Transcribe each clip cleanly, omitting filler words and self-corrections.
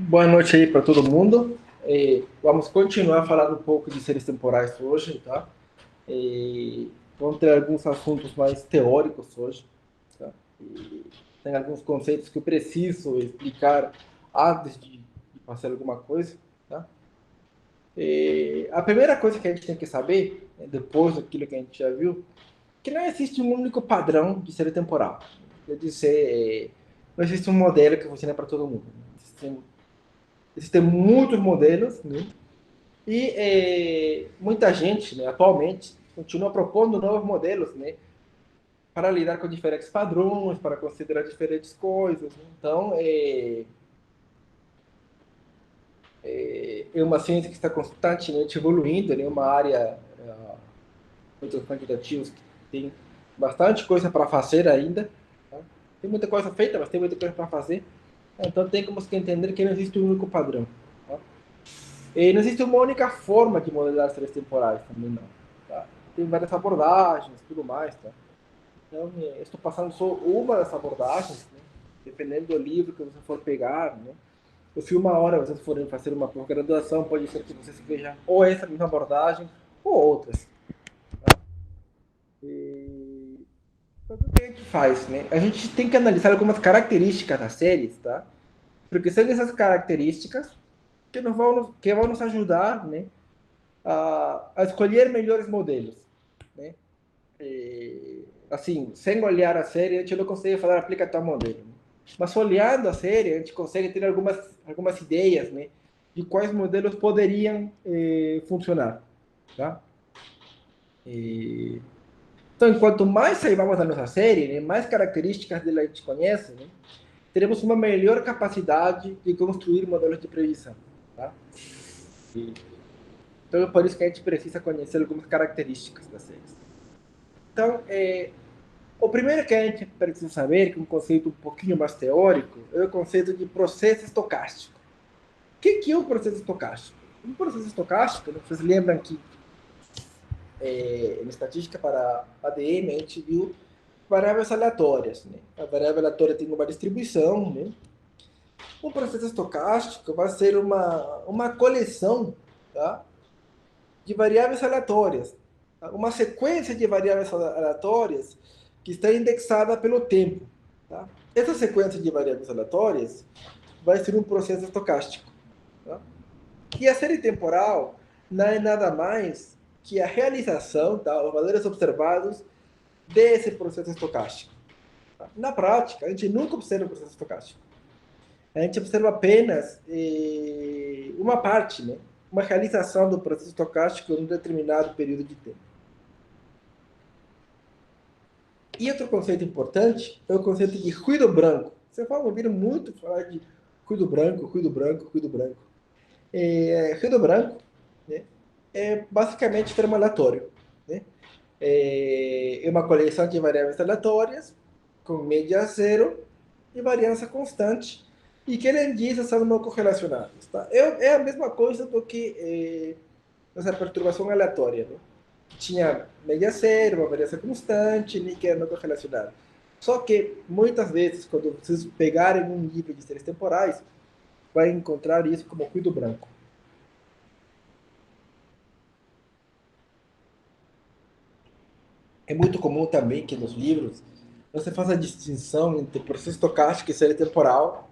Boa noite aí para todo mundo. Vamos continuar falando um pouco de séries temporais hoje, tá? Vamos ter alguns assuntos mais teóricos hoje, tá? Tem alguns conceitos que eu preciso explicar antes de fazer alguma coisa, tá? A primeira coisa que a gente tem que saber, depois daquilo que a gente já viu, que não existe um único padrão de série temporal. Quer dizer, não existe um modelo que funcione para todo mundo. Existem muitos modelos, né? E muita gente, né, atualmente, continua propondo novos modelos, né, para lidar com diferentes padrões, para considerar diferentes coisas. Né? Então, é uma ciência que está constantemente evoluindo, né, uma área, muitos quantitativos, que tem bastante coisa para fazer ainda. Tá? Tem muita coisa feita, mas tem muita coisa para fazer. Então, tem como que entender que não existe um único padrão. Tá? E não existe uma única forma de modelar séries temporais também, não. Tá? Tem várias abordagens, tudo mais, tá? Então, estou passando só uma das abordagens, né? Dependendo do livro que você for pegar, né? Ou se uma hora vocês forem fazer uma pós-graduação, pode ser que vocês vejam ou essa mesma abordagem ou outras. E... Então, o que a gente faz, né? A gente tem que analisar algumas características das séries, tá? Porque são essas características que vão nos ajudar, né? A escolher melhores modelos, né? Assim, sem olhar a série, a gente não consegue falar aplica tal modelo. Mas olhando a série, a gente consegue ter algumas ideias, né, de quais modelos poderiam funcionar, tá? E, então, quanto mais saibamos da nossa série, né, mais características dela a gente conhece, né, teremos uma melhor capacidade de construir modelos de previsão, tá? E, então, é por isso que a gente precisa conhecer algumas características das séries. Então, o primeiro que a gente precisa saber, que é um conceito um pouquinho mais teórico, é o conceito de processo estocástico. O que é o processo estocástico? Um processo estocástico, né, vocês lembram que na estatística para ADM a gente viu variáveis aleatórias. Né? A variável aleatória tem uma distribuição. Né? Um processo estocástico vai ser uma coleção, tá, de variáveis aleatórias. Tá? Uma sequência de variáveis aleatórias que está indexada pelo tempo. Tá? Essa sequência de variáveis aleatórias vai ser um processo estocástico. Tá? E a série temporal não é nada mais que a realização, tá, os valores observados desse processo estocástico. Tá? Na prática, a gente nunca observa o processo estocástico. A gente observa apenas uma parte, né? Uma realização do processo estocástico em um determinado período de tempo. E outro conceito importante é o conceito de ruído branco. Você vai ouvir muito falar de ruído branco, ruído branco, ruído branco. Ruído branco, né, é basicamente termo aleatório. Né? É uma coleção de variáveis aleatórias com média zero e variância constante e que, além disso, são não correlacionadas. Tá? É a mesma coisa do que essa perturbação aleatória. Né? Tinha média zero, uma variância constante, nem que era não correlacionada. Só que, muitas vezes, quando vocês pegarem um livro de séries temporais, vai encontrar isso como ruído branco. É muito comum também que nos livros você faça a distinção entre processo estocástico e série temporal,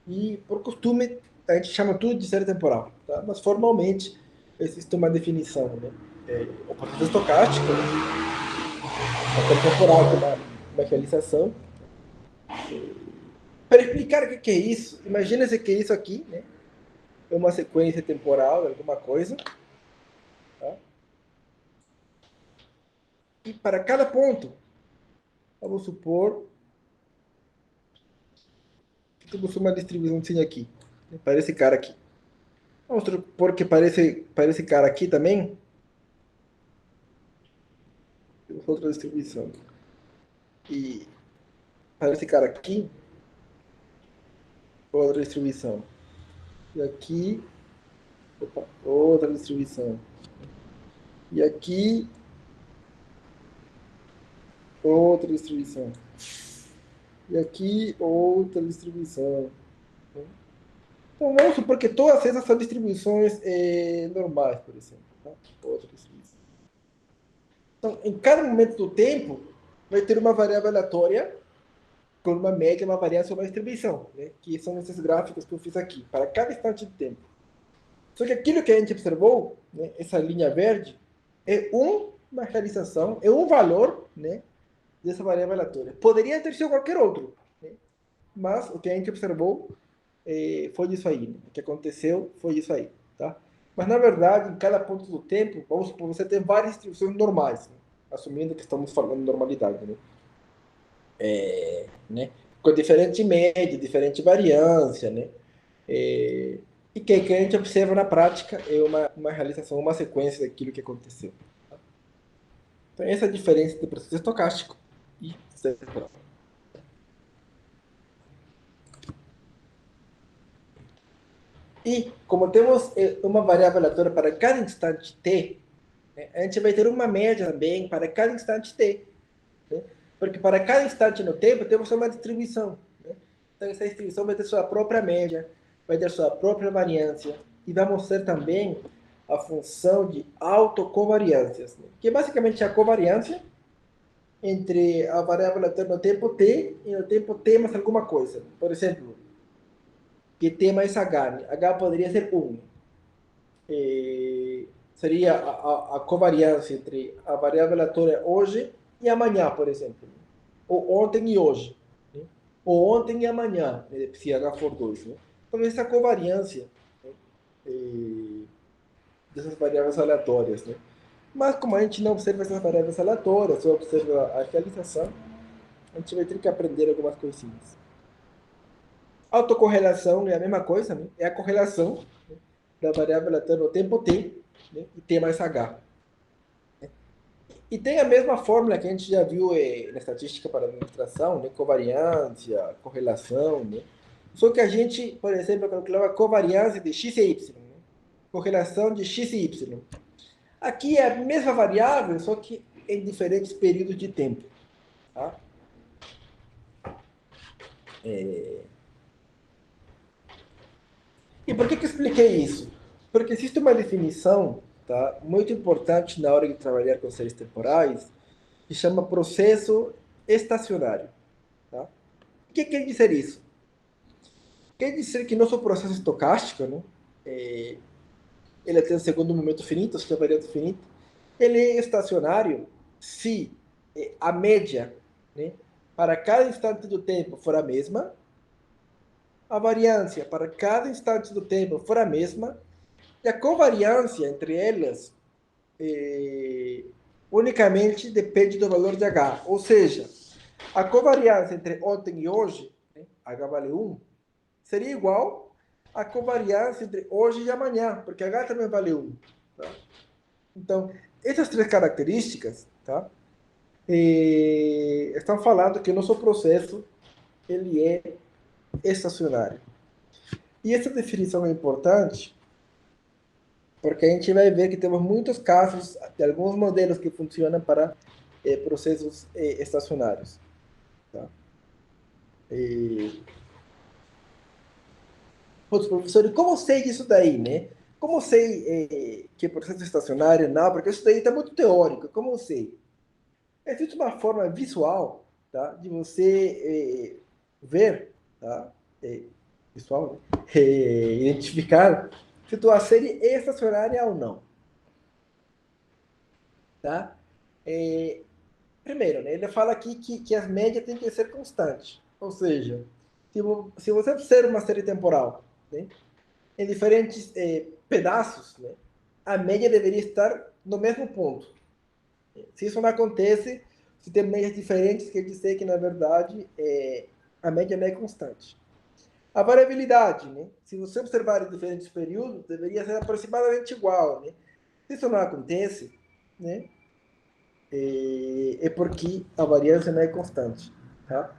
e por costume a gente chama tudo de série temporal, tá? Mas formalmente existe uma definição, né? O processo estocástico, né? A série temporal que é uma realização. Para explicar o que é isso, imagina se que é isso aqui, né? É uma sequência temporal de alguma coisa, tá? E para cada ponto, vamos supor que temos uma distribuição aqui, né? Para esse cara aqui. Vamos supor que para esse cara aqui também, temos outra distribuição. E para esse cara aqui, outra distribuição. E aqui, opa, outra distribuição. E aqui, outra distribuição. E aqui, outra distribuição. Então, vamos supor que todas essas são distribuições normais, por exemplo. Tá? Outra distribuição. Então, em cada momento do tempo, vai ter uma variável aleatória com uma média, uma variância ou uma distribuição, né? Que são esses gráficos que eu fiz aqui, para cada instante de tempo. Só que aquilo que a gente observou, né, essa linha verde, é uma realização, é um valor, né, dessa variável aleatória. Poderia ter sido qualquer outro, né? Mas o que a gente observou foi isso aí. Né? O que aconteceu foi isso aí. Tá? Mas, na verdade, em cada ponto do tempo, vamos supor, você tem várias distribuições normais, né? Assumindo que estamos falando de normalidade. Né? Com diferente média, diferente variância, né? E que a gente observa na prática é uma realização, uma sequência daquilo que aconteceu. Tá? Então, essa é a diferença entre processo estocástico e processo temporal. E, como temos uma variável aleatória para cada instante t, né, a gente vai ter uma média também para cada instante t. Né? Porque para cada instante no tempo temos uma distribuição. Né? Então, essa distribuição vai ter sua própria média, vai ter sua própria variância, e vamos ter também a função de autocovariâncias, né? Que é basicamente a covariância entre a variável aleatória no tempo t e no tempo t mais alguma coisa. Por exemplo, que t mais h. Né? H poderia ser 1. Seria a covariância entre a variável aleatória hoje e amanhã, por exemplo. Ou ontem e hoje. Né? Ou ontem e amanhã, né? Se H for 2. Né? Então, essa covariância, né? Dessas variáveis aleatórias. Né? Mas, como a gente não observa essas variáveis aleatórias, só observa a realização, a gente vai ter que aprender algumas coisinhas. Autocorrelação é a mesma coisa, né? É a correlação, né, da variável aleatória no tempo t, né, e t mais h. E tem a mesma fórmula que a gente já viu na estatística para administração, né? Covariância, correlação, né? Só que a gente, por exemplo, calculava covariância de x e y, né? Correlação de x e y. Aqui é a mesma variável, só que em diferentes períodos de tempo. Tá? E por que eu expliquei isso? Porque existe uma definição, tá, muito importante na hora de trabalhar com séries temporais, que chama processo estacionário. Tá? O que quer dizer isso? Quer dizer que nosso processo estocástico, né, ele tem um segundo momento finito, ou variante finita, ele é estacionário se a média, né, para cada instante do tempo for a mesma, a variância para cada instante do tempo for a mesma, e a covariância entre elas unicamente depende do valor de H. Ou seja, a covariância entre ontem e hoje, né, H vale 1, seria igual à covariância entre hoje e amanhã, porque H também vale 1. Tá? Então, essas três características, tá, estão falando que o nosso processo ele é estacionário. E essa definição é importante porque a gente vai ver que temos muitos casos de alguns modelos que funcionam para processos estacionários. Tá? E, putz, professor, e como sei disso daí, né? Como sei que é processo estacionário? Não, porque isso daí está muito teórico. Como eu sei? Existe uma forma visual, tá, de você ver, tá, visual, né? Identificar se tua série é estacionária ou não. Tá? É, primeiro, né, ele fala aqui que as médias têm que ser constantes. Ou seja, se você observa uma série temporal, né, em diferentes pedaços, né, a média deveria estar no mesmo ponto. Se isso não acontece, se tem médias diferentes, quer dizer que, na verdade, a média não é constante. A variabilidade, né? Se você observar em diferentes períodos, deveria ser aproximadamente igual, né? Se isso não acontece, né, é porque a variância não é constante. Tá?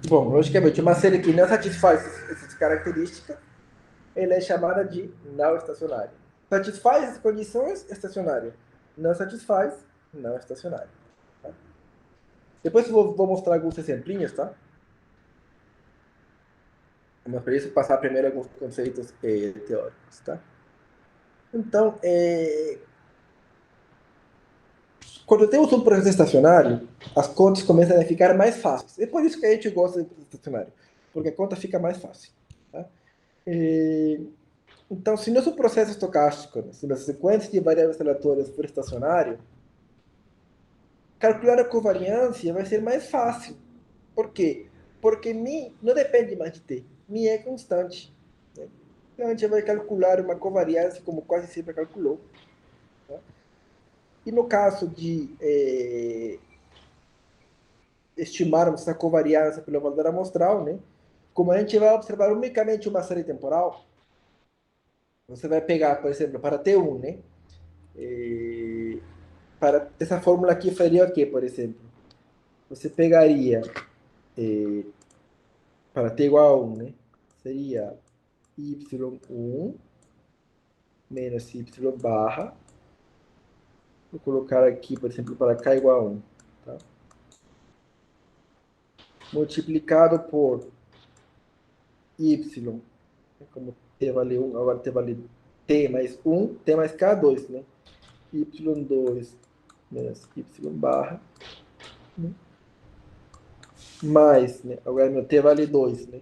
Bom, logicamente, uma série que não satisfaz essas características, ela é chamada de não estacionária. Satisfaz as condições, estacionária. Não satisfaz, não estacionária. Tá? Depois eu vou mostrar alguns exemplinhos, tá? Mas para isso passar primeiro alguns conceitos teóricos, tá? Então, quando temos um processo estacionário, as contas começam a ficar mais fáceis. É por isso que a gente gosta de processo estacionário, porque a conta fica mais fácil. Tá? Então, se nosso processo estocástico, né, se nossa sequência de variáveis aleatórias for estacionário, calcular a covariância vai ser mais fácil. Por quê? Porque mi não depende mais de t. Mi é constante. Né? Então, a gente vai calcular uma covariância como quase sempre calculou. Tá? E no caso de estimarmos essa covariância pelo valor amostral, né? Como a gente vai observar unicamente uma série temporal, você vai pegar, por exemplo, para T1, né? Para essa fórmula aqui faria o quê, por exemplo? Você pegaria para t igual a 1, né? Seria y1 menos y barra. Vou colocar aqui, por exemplo, para k igual a 1. Tá? Multiplicado por y, como t vale 1, agora t vale t mais 1, t mais k, 2, né? y2 menos y barra, né? Mais, né? Agora meu t vale 2, né?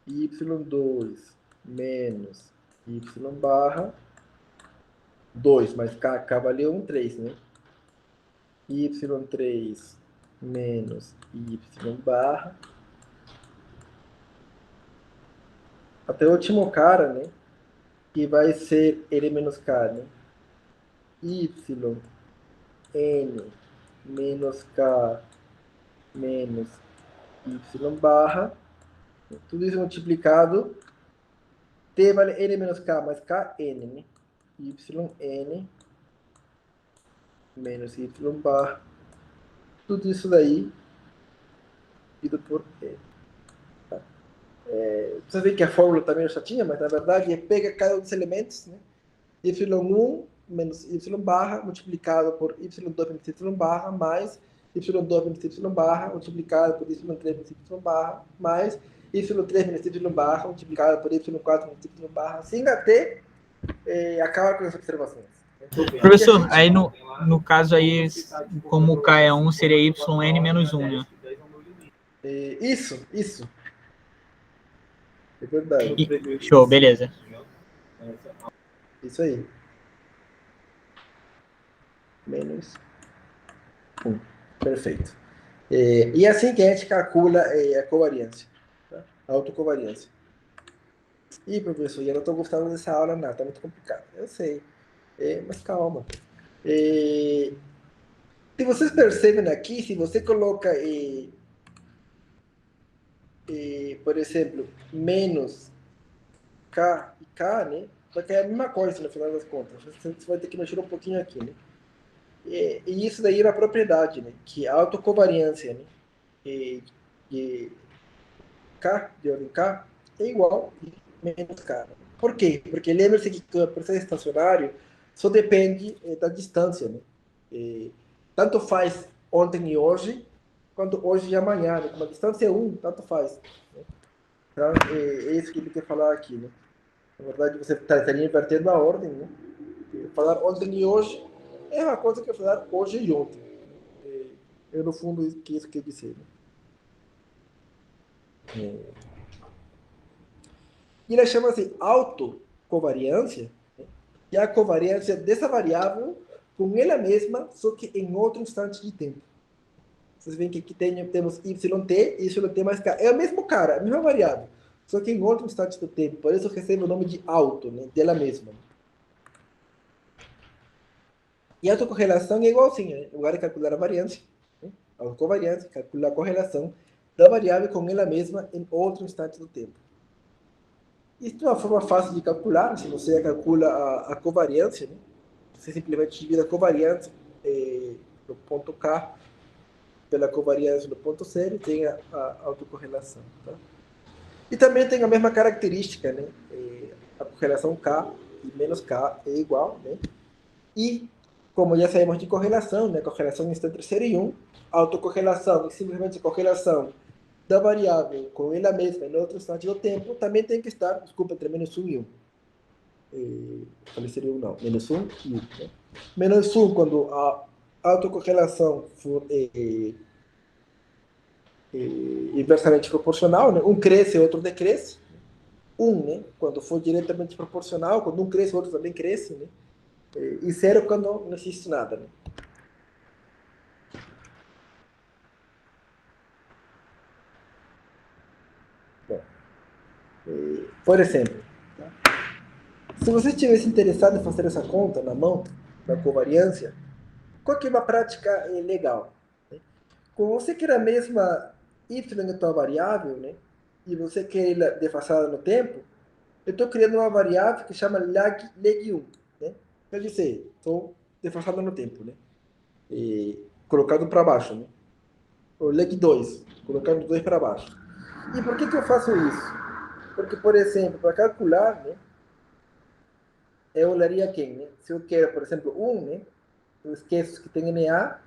y2 menos y barra 2 mais k vale 1, 3, né? y3 menos y barra até o último cara, né? Que vai ser n menos k, né? y n menos k menos y barra, tudo isso multiplicado, t vale n menos k mais kn, né? yn menos y barra, tudo isso daí dividido por n. Tá? Você vê que a fórmula também já tinha, mas na verdade é pega cada um dos elementos, né? y1 menos y barra multiplicado por y2 menos y barra mais y2 menos y barra multiplicado por y3 menos y barra mais y3 menos y barra multiplicado por y4 menos y barra, assim até acabar com as observações. Professor, aí no caso aí, como o K é 1, seria yn menos 1, né? Isso. É verdade. Show, beleza. Isso aí. Menos 1. Perfeito. E assim que a gente calcula a covariância, tá? A autocovariância. Ih, professor, eu não estou gostando dessa aula, não, tá muito complicado. Eu sei, mas calma. Se vocês percebem aqui, se você coloca, por exemplo, menos K e K, né? Só que é a mesma coisa no final das contas. Você vai ter que mexer um pouquinho aqui, né? E isso daí é uma propriedade, né? Que a autocovariância, né? K, de ordem K, é igual a menos K. Por quê? Porque lembre-se que o processo estacionário só depende da distância, né? Tanto faz ontem e hoje, quanto hoje e amanhã. Né? Como a distância é 1, tanto faz. Né? Então, é isso que ele quer falar aqui, né? Na verdade, você estaria invertendo a ordem, né? Falar ontem e hoje é uma coisa que falar hoje e ontem. No fundo, que isso quer dizer, né? E ele chama-se autocovariância, né? E a covariância dessa variável com ela mesma, só que em outro instante de tempo. Vocês veem que aqui temos yt e yt mais k. É o mesmo cara, a mesma variável, só que em outro instante do tempo. Por isso recebe o nome de auto, né? Dela mesma. E a autocorrelação é igualzinha, né? Em lugar de calcular a variância, né? A autocovariância calcula a correlação da variável com ela mesma em outro instante do tempo. Isso é uma forma fácil de calcular. Se você calcula a covariância, né? Você simplesmente divide a covariância no ponto K pela covariância no ponto C e tem a autocorrelação. Tá? E também tem a mesma característica, né? A correlação K e menos K é igual, né? E, como já sabemos de correlação, né? Correlação está entre 0 e 1, a autocorrelação é simplesmente a correlação da variável com ela mesma em outro instante do tempo também tem que estar, desculpa, entre menos 1 e 1. Falei seria 1 não, menos 1 e 1. Né? Menos 1 quando a autocorrelação for inversamente proporcional, né? Um cresce e outro decresce. 1, né? Quando for diretamente proporcional, quando um cresce, o outro também cresce, né? E 0 quando não existe nada, né? Bom, por exemplo, se você estivesse interessado em fazer essa conta na mão, da covariância, qual que é uma prática legal? Né? Como você quer a mesma y em tua variável, né? E você quer ela defasada no tempo, eu estou criando uma variável que chama leg1, né? Quer dizer, estou defasada no tempo, né? Colocado para baixo, né? O leg 2, colocando 2 para baixo. E por que eu faço isso? Porque, por exemplo, para calcular, né, eu olharia quem, né? Se eu quero, por exemplo, 1, né? Eu esqueço que tem NA,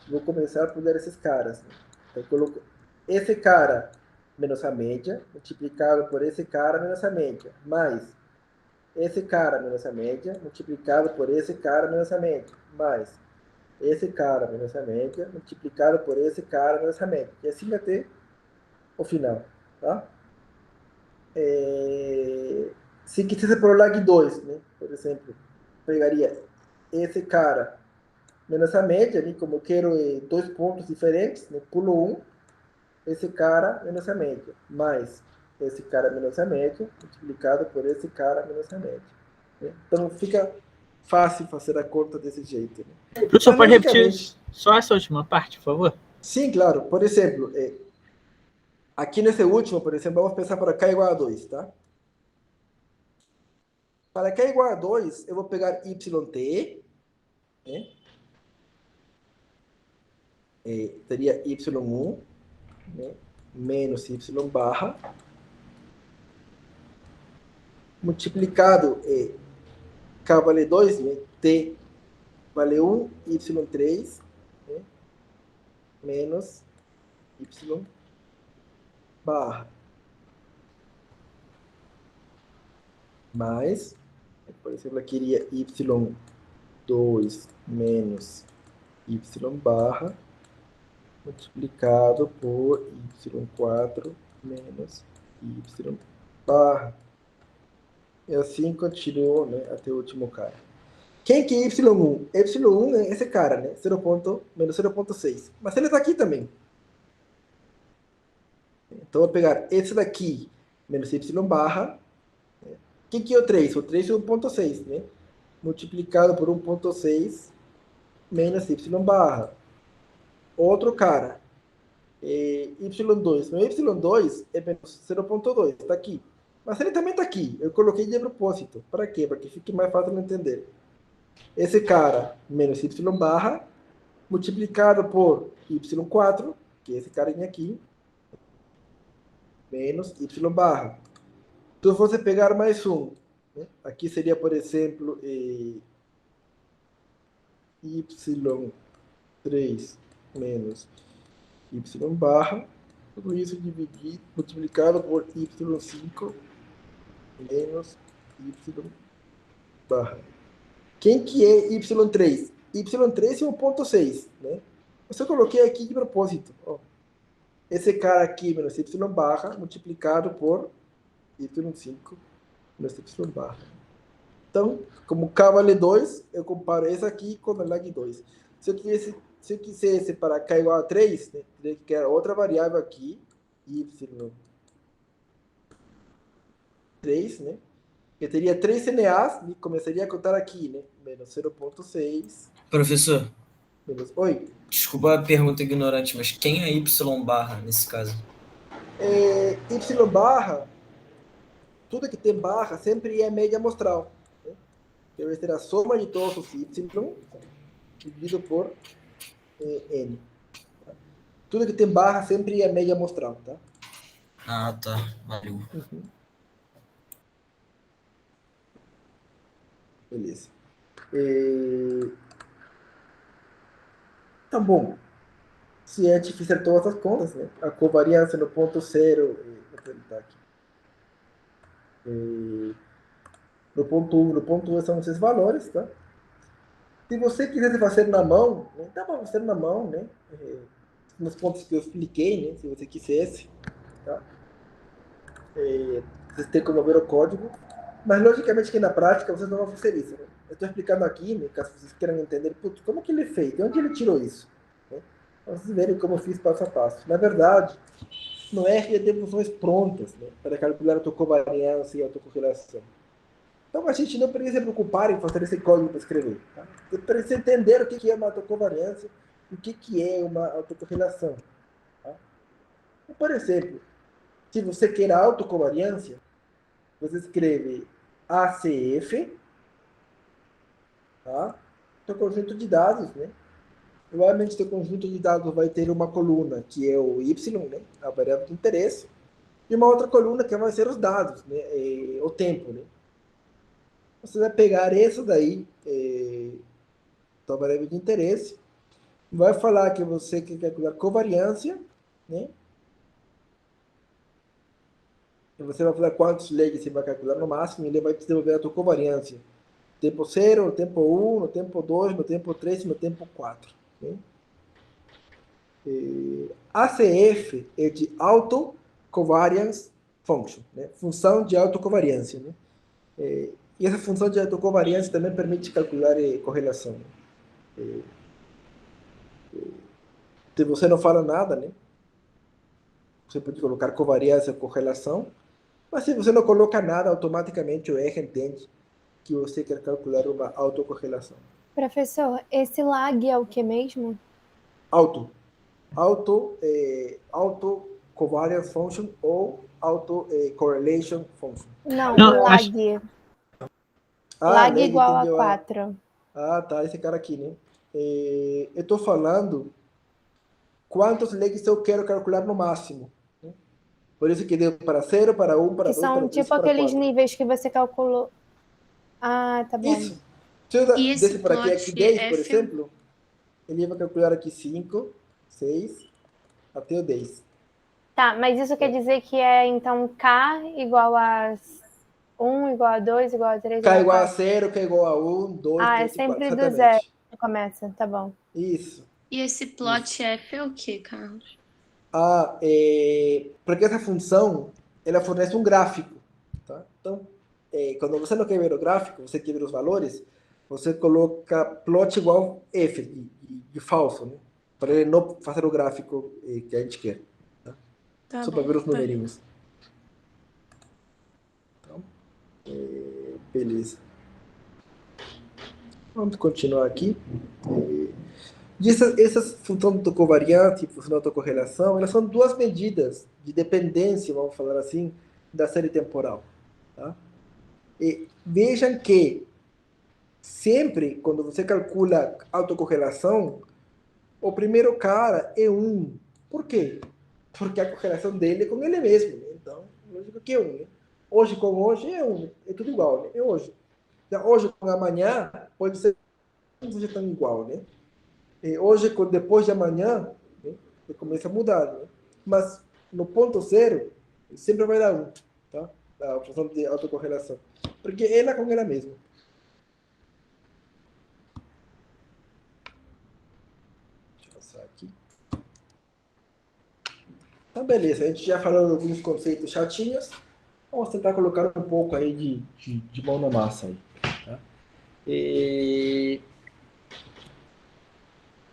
vou começar por dar esses caras. Né? Então, eu coloco esse cara menos a média, multiplicado por esse cara menos a média, mais esse cara menos a média, multiplicado por esse cara menos a média, mais esse cara menos a média, multiplicado por esse cara menos a média. E assim até o final. Tá? Se quisesse por lag 2, né? Por exemplo, pegaria esse cara menos a média, né? Como eu quero 2 pontos diferentes, né? Pulo um, esse cara menos a média, mais esse cara menos a média, multiplicado por esse cara menos a média. Né? Então fica fácil fazer a conta desse jeito. Né? Professor, Mas pode repetir logicamente, só essa última parte, por favor? sim, claro. Por exemplo, aqui nesse último, por exemplo, vamos pensar para k igual a 2, tá? Para k igual a 2, eu vou pegar yt, né? Teria y1, né? Menos y barra, multiplicado k vale 2, né? T vale 1, y3, né? Menos y barra. Mais, por exemplo, aqui iria y2 menos y barra, multiplicado por y4 menos y barra. E assim continua, né, até o último cara. Quem que é y1? Y1 é esse cara, né? 0 ponto, menos 0,6. Mas ele está aqui também. Então, eu vou pegar esse daqui, menos y barra. Quem que é o 3? O 3 é 1,6, né? Multiplicado por 1,6 menos y barra. Outro cara, y2. Meu y2 é menos 0,2, está aqui. Mas ele também está aqui. Eu coloquei de propósito. Para quê? Para que fique mais fácil de entender. Esse cara, menos y barra, multiplicado por y4, que é esse carinha aqui, menos y barra. Então, se você pegar mais um, né? Aqui seria, por exemplo, y3 menos y barra, tudo isso dividido, multiplicado por y5 menos y barra. Quem que é y3? Y3 é 1,6, né? Eu só coloquei aqui de propósito. Ó. Esse cara aqui, menos y barra, multiplicado por y5 menos y barra. Então, como k vale 2, eu comparo esse aqui com o lag 2. Se eu quisesse para k igual a 3, né, teria que criar outra variável aqui, y3, né? Que teria 3 CNAs, e começaria a contar aqui, né? Menos 0,6. Professor, Menos... Oi. desculpa a pergunta ignorante, mas quem é Y barra nesse caso? Y barra, tudo que tem barra sempre é média amostral. Né? Que vai ser a soma de todos os Y dividido por N. Tá? Tudo que tem barra sempre é média amostral, tá? Ah, tá. Valeu. Uhum. Beleza. Tá bom. se a gente fizer todas as contas, né? A covariância no ponto zero, vou tentar aqui. No ponto 1, no ponto 2 são esses valores, tá? Se você quisesse fazer na mão, né, dá para fazer na mão, né? Nos pontos que eu expliquei, né? Se você quisesse, tá? Vocês têm como ver o código, mas logicamente que na prática vocês não vão fazer isso, né? Eu estou explicando aqui, né, caso vocês queiram entender, putz, como que ele fez? De onde ele tirou isso? Né? Para vocês verem como eu fiz passo a passo. Na verdade, no R já tem funções prontas, né, para calcular a autocovariância e a autocorrelação. Então a gente não precisa se preocupar em fazer esse código para escrever. Tá? Você precisa entender o que é uma autocovariância e o que é uma autocorrelação. Tá? Por exemplo, se você quer a autocovariância, você escreve ACF, tá? Seu conjunto de dados, né? Provavelmente seu conjunto de dados vai ter uma coluna que é o Y, né? A variável de interesse, e uma outra coluna que vai ser os dados, né? O tempo, né? Você vai pegar essa daí, sua variável de interesse, vai falar que você quer calcular covariância, né? E você vai falar quantos legs você vai calcular no máximo, e ele vai te devolver a tua covariância. Tempo 0, no tempo 1, no tempo 2, no tempo 3 e no tempo 4. Né? ACF é de Auto Covariance Function, né? Função de autocovariância. Né? E essa função de autocovariância também permite calcular correlação. Né? Se você não fala nada, né? Você pode colocar covariância ou correlação, mas se você não coloca nada, automaticamente o R entende que você quer calcular uma autocorrelação. Professor, esse lag é o que mesmo? Auto covariance function ou auto correlation function. Não, Não, lag. Lag igual a 4. Tá, esse cara aqui, né? Eu estou falando quantos legs eu quero calcular no máximo. Né? Por isso que deu para 0, para 1, para 2, para 3, são tipo para aqueles 4. níveis que você calculou. Ah, tá bom. Isso. Se eu E esse desse por aqui 10, por exemplo, ele vai calcular aqui 5, 6, até o 10. Tá, mas isso quer dizer que é, então, K igual a 1, igual a 2, igual a 3, K igual a 4. 0, K igual a 1, 2, Ah, 3 é e 4. sempre do Exatamente. zero que começa, tá bom. Isso. E esse plot F é o que, Carlos? Porque essa função, ela fornece um gráfico. Tá? Então, quando você não quer ver o gráfico, você quer ver os valores, você coloca plot igual F, de falso, né? Para ele não fazer o gráfico que a gente quer. Tá Só bom, para ver os tá. numerinhos. Então, beleza. Vamos continuar aqui. Essas funções de covariância e função de autocorrelação, elas são duas medidas de dependência, vamos falar assim, da série temporal. Tá? E vejam que sempre, quando você calcula autocorrelação, o primeiro cara é 1. Por quê? Porque a correlação dele é com ele mesmo. Né? Então, lógico que é 1. Né? Hoje com hoje é 1. É tudo igual. Né? É hoje. Então, hoje com amanhã pode ser não seja tão igual. Né? E hoje, depois de amanhã, né? Começa a mudar. Né? Mas no ponto zero, sempre vai dar 1. Tá? A função de autocorrelação. Porque ela é com ela mesma. Aqui. Então, beleza. A gente já falou alguns conceitos chatinhos. Vamos tentar colocar um pouco aí de mão na massa. Aí, tá?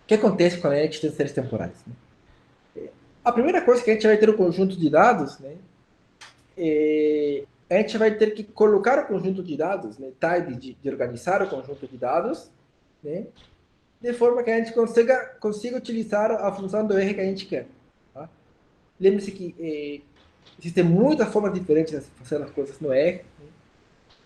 O que acontece quando a gente tem séries temporais? Né? A primeira coisa que a gente vai ter um conjunto de dados, né? A gente vai ter que colocar o conjunto de dados, né? De organizar o conjunto de dados, né? De forma que a gente consiga utilizar a função do R que a gente quer. Tá? Lembre-se que existem muitas formas diferentes de fazer as coisas no R, né?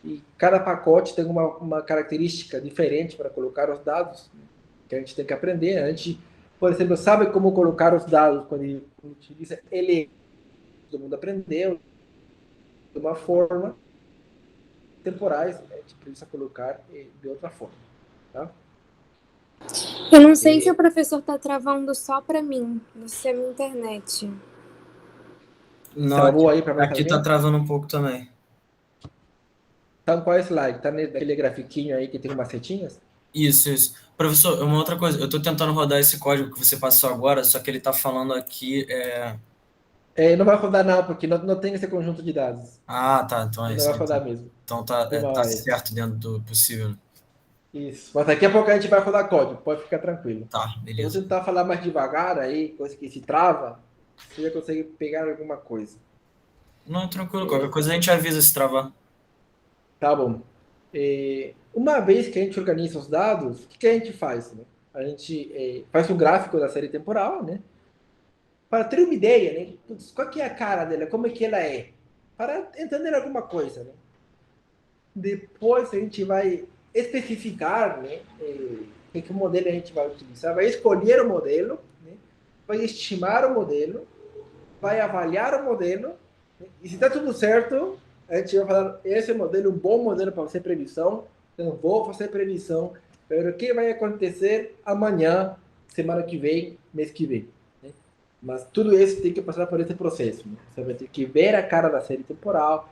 E cada pacote tem uma característica diferente para colocar os dados, né? Que a gente tem que aprender. A gente, por exemplo, sabe como colocar os dados quando utiliza ele. Todo mundo aprendeu de uma forma temporais, né? A gente precisa colocar de outra forma. Tá? Eu não sei se o professor tá travando só para mim, não sei se é a minha internet. Não, Travou aí para mais aqui tá alguém? travando um pouco também. Tá no qual slide? Tá naquele grafiquinho aí que tem umas setinhas? Isso. Professor, uma outra coisa, eu tô tentando rodar esse código que você passou agora, só que ele tá falando aqui. Não vai rodar não, porque não tem esse conjunto de dados. Ah, tá. Então é Não isso. vai rodar mesmo. Então tá, Foi mal tá aí. certo dentro do possível. Isso. Mas daqui a pouco a gente vai rodar código, pode ficar tranquilo. Tá, Eu vou beleza. tentar falar mais devagar aí, coisa que se trava, você já consegue pegar alguma coisa. Não, tranquilo, qualquer coisa a gente avisa se travar. Tá bom. Uma vez que a gente organiza os dados, o que a gente faz? Né? A gente faz um gráfico da série temporal, né? Para ter uma ideia, né? Putz, qual que é a cara dela, como é que ela é? Para entender alguma coisa, né? Depois a gente vai especificar, né? Que modelo a gente vai utilizar, vai escolher o modelo, né? Vai estimar o modelo, vai avaliar o modelo, né? E se está tudo certo, a gente vai falar, esse modelo é um bom modelo para fazer previsão, então vou fazer previsão, pero o que vai acontecer amanhã, semana que vem, mês que vem. Né? Mas tudo isso tem que passar por esse processo. Né? Você vai ter que ver a cara da série temporal,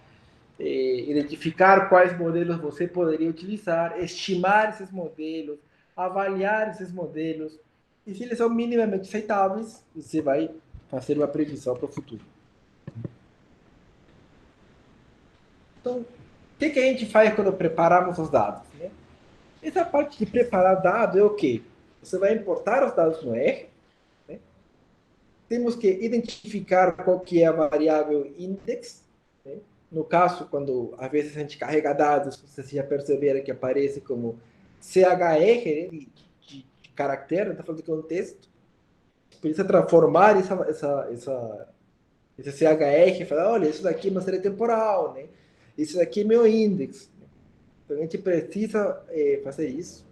identificar quais modelos você poderia utilizar, estimar esses modelos, avaliar esses modelos, e se eles são minimamente aceitáveis, você vai fazer uma previsão para o futuro. Então, o que a gente faz quando preparamos os dados? Né? Essa parte de preparar dados é o quê? Você vai importar os dados no R, né? Temos que identificar qual que é a variável index, né? No caso, quando às vezes a gente carrega dados, vocês já perceberam que aparece como CHR, né? de caractere, não está falando de contexto. Precisa transformar esse CHR e falar, olha, isso daqui é uma série temporal, né? Isso daqui é meu index. Então a gente precisa fazer isso.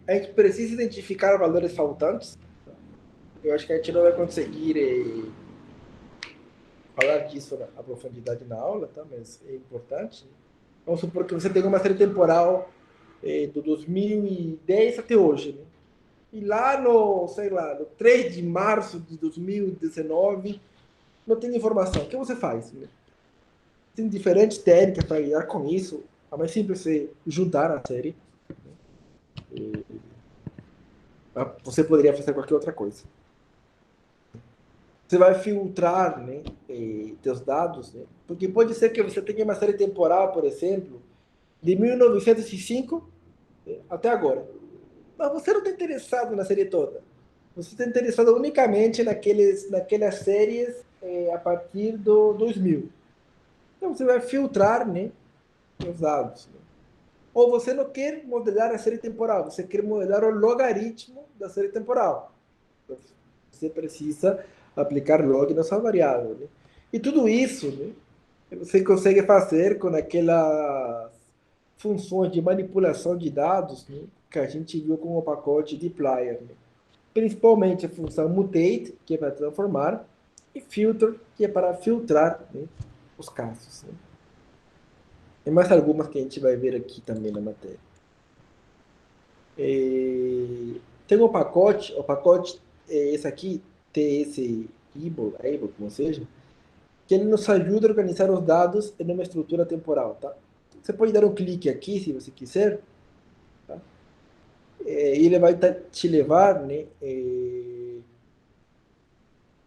A gente precisa identificar valores faltantes. Eu acho que a gente não vai conseguir falar disso a profundidade na aula, tá? Mas é importante. Vamos supor que você tem uma série temporal do 2010 até hoje, né? E lá no, sei lá, no 3 de março de 2019, não tem informação. O que você faz? Né? Tem diferentes técnicas para lidar com isso. A mais simples é juntar a série. Você poderia fazer qualquer outra coisa. Você vai filtrar, né, teus dados, né? Porque pode ser que você tenha uma série temporal, por exemplo, de 1905 até agora. Mas você não está interessado na série toda. Você está interessado unicamente naquelas séries a partir do 2000. Então você vai filtrar, né, os dados. Né? Ou você não quer modelar a série temporal, você quer modelar o logaritmo da série temporal. Então, você precisa aplicar log na sua variável. Né? E tudo isso, né, você consegue fazer com aquelas funções de manipulação de dados, né, que a gente viu com o pacote dplyr. Né? Principalmente a função mutate, que é para transformar, e filter, que é para filtrar, né, os casos. Né? E mais algumas que a gente vai ver aqui também na matéria. Tem o pacote esse aqui, able, como seja, que ele nos ajuda a organizar os dados em uma estrutura temporal, tá? Você pode dar um clique aqui, se você quiser, tá? E ele vai te levar, né,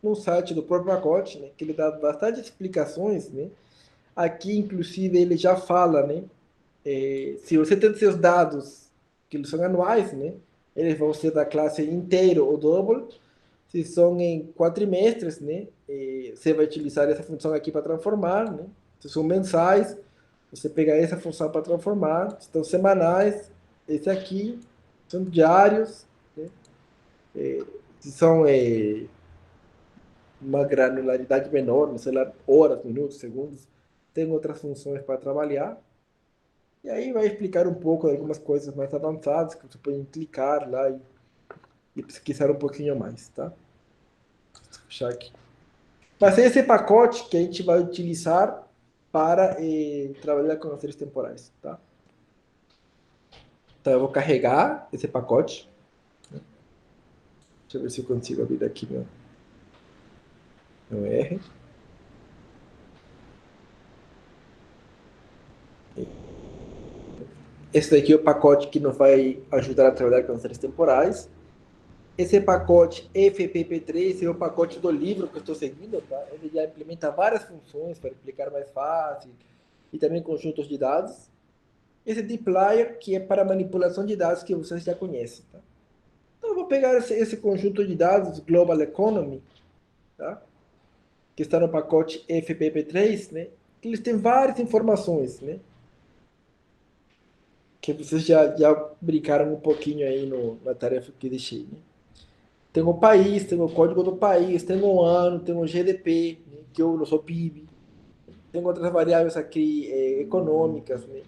no site do próprio pacote, né, que ele dá bastante explicações, né? Aqui, inclusive, ele já fala, né, se você tem seus dados, que eles são anuais, né, eles vão ser da classe inteiro ou double. Se são em quadrimestres, né, você vai utilizar essa função aqui para transformar, né? Se são mensais, você pega essa função para transformar. Se são semanais, esse aqui. São diários, né? Se são uma granularidade menor, sei lá, horas, minutos, segundos, tem outras funções para trabalhar. E aí vai explicar um pouco de algumas coisas mais avançadas que você pode clicar lá e pesquisar um pouquinho mais, tá? Vou fechar aqui. Mas é esse pacote que a gente vai utilizar para trabalhar com as séries temporais, tá? Então eu vou carregar esse pacote. Deixa eu ver se eu consigo abrir aqui meu R. Esse daqui é o pacote que nos vai ajudar a trabalhar com as séries temporais. Esse pacote FPP3 é o pacote do livro que eu estou seguindo, tá? Ele já implementa várias funções para explicar mais fácil e também conjuntos de dados. Esse dplyr, que é para manipulação de dados que vocês já conhecem, tá? Então eu vou pegar esse conjunto de dados Global Economy, tá? Que está no pacote FPP3, né? Que eles têm várias informações, né? Que vocês já brincaram um pouquinho aí na tarefa que eu deixei, né? Tem o país, tem o código do país, tem o ano, tem o GDP, né, que é o nosso PIB. Tem outras variáveis aqui econômicas, né?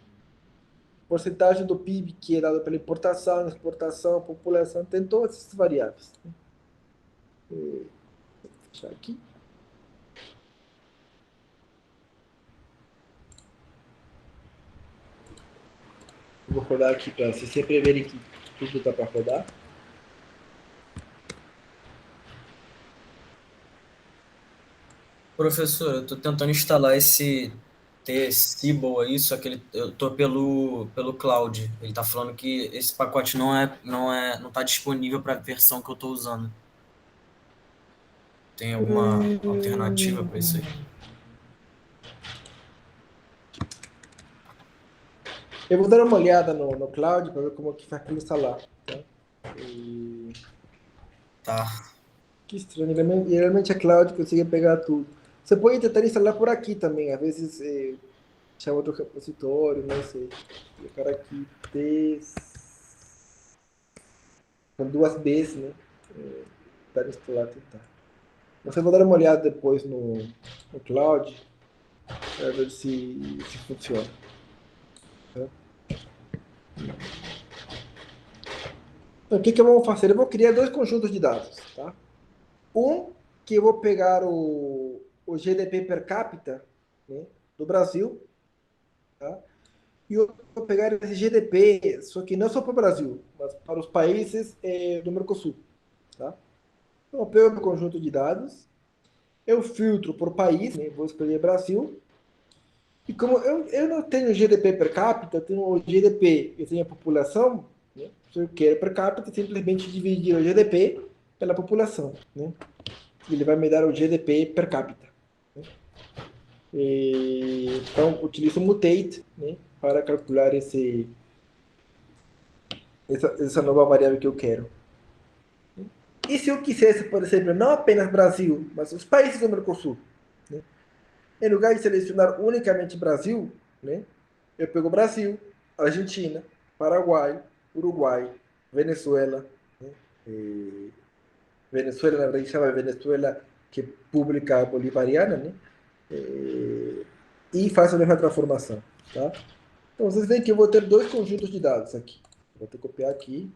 Porcentagem do PIB que é dado pela importação, exportação, população, tem todas essas variáveis, né? Vou fechar aqui. Vou rodar aqui para vocês sempre verem que tudo está para rodar. Professor, eu tô tentando instalar esse T-Symbol aí, só que eu tô pelo Cloud. Ele tá falando que esse pacote não tá disponível para a versão que eu tô usando. Tem alguma alternativa para isso aí? Eu vou dar uma olhada no Cloud para ver como que faz para instalar, tá? Tá. Que estranho, geralmente a Cloud consegue pegar tudo. Você pode tentar instalar por aqui também, às vezes chama outro repositório, não sei. Vou colocar aqui com duas Bs, né? Para instalar, tentar. Você vai dar uma olhada depois no Cloud para ver se funciona. Tá? Então, o que eu vou fazer? Eu vou criar dois conjuntos de dados, tá? Um que eu vou pegar o GDP per capita, né, do Brasil, tá? E eu vou pegar esse GDP, só que não só para o Brasil, mas para os países do Mercosul, tá? Então eu pego meu conjunto de dados, eu filtro por país, né, vou escolher Brasil, e como eu não tenho GDP per capita, eu tenho o GDP, eu tenho a população, né? Se eu quero per capita, simplesmente dividir o GDP pela população, né? Ele vai me dar o GDP per capita, né? Então, utilizo o mutate, né, para calcular essa nova variável que eu quero. E se eu quisesse, por exemplo, não apenas Brasil, mas os países do Mercosul, né? Em lugar de selecionar unicamente Brasil, né, eu pego Brasil, Argentina, Paraguai, Uruguai, Venezuela, né? Venezuela, na verdade, chama Venezuela que é República Bolivariana, né? E faço a mesma transformação, tá? Então, vocês veem que eu vou ter dois conjuntos de dados aqui. Vou ter que copiar aqui.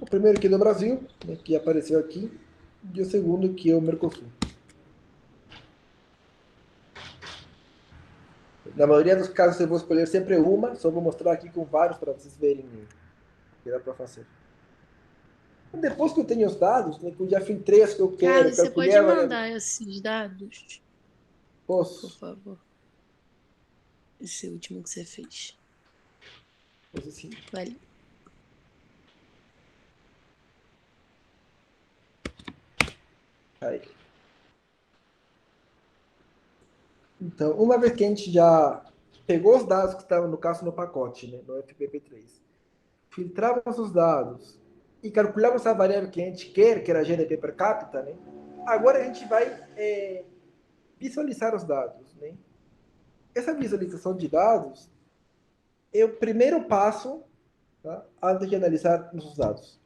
O primeiro que é do Brasil, né, que apareceu aqui, e o segundo que é o Mercosul. Na maioria dos casos eu vou escolher sempre uma, só vou mostrar aqui com vários para vocês verem o que dá para fazer. Depois que eu tenho os dados, né, que eu já filtrei as que eu quero, Carlos, você calculei pode a variável. mandar esses dados, Posso? por favor? Esse último que você fez. Posso sim. Vale. Aí. Então, uma vez que a gente já pegou os dados que estavam, no caso, no pacote, né, no FPP3, filtramos os dados e calculamos a variável que a gente quer, que era GDP per capita, né, agora a gente vai visualizar os dados, né? Essa visualização de dados é o primeiro passo, tá, antes de analisar nossos dados.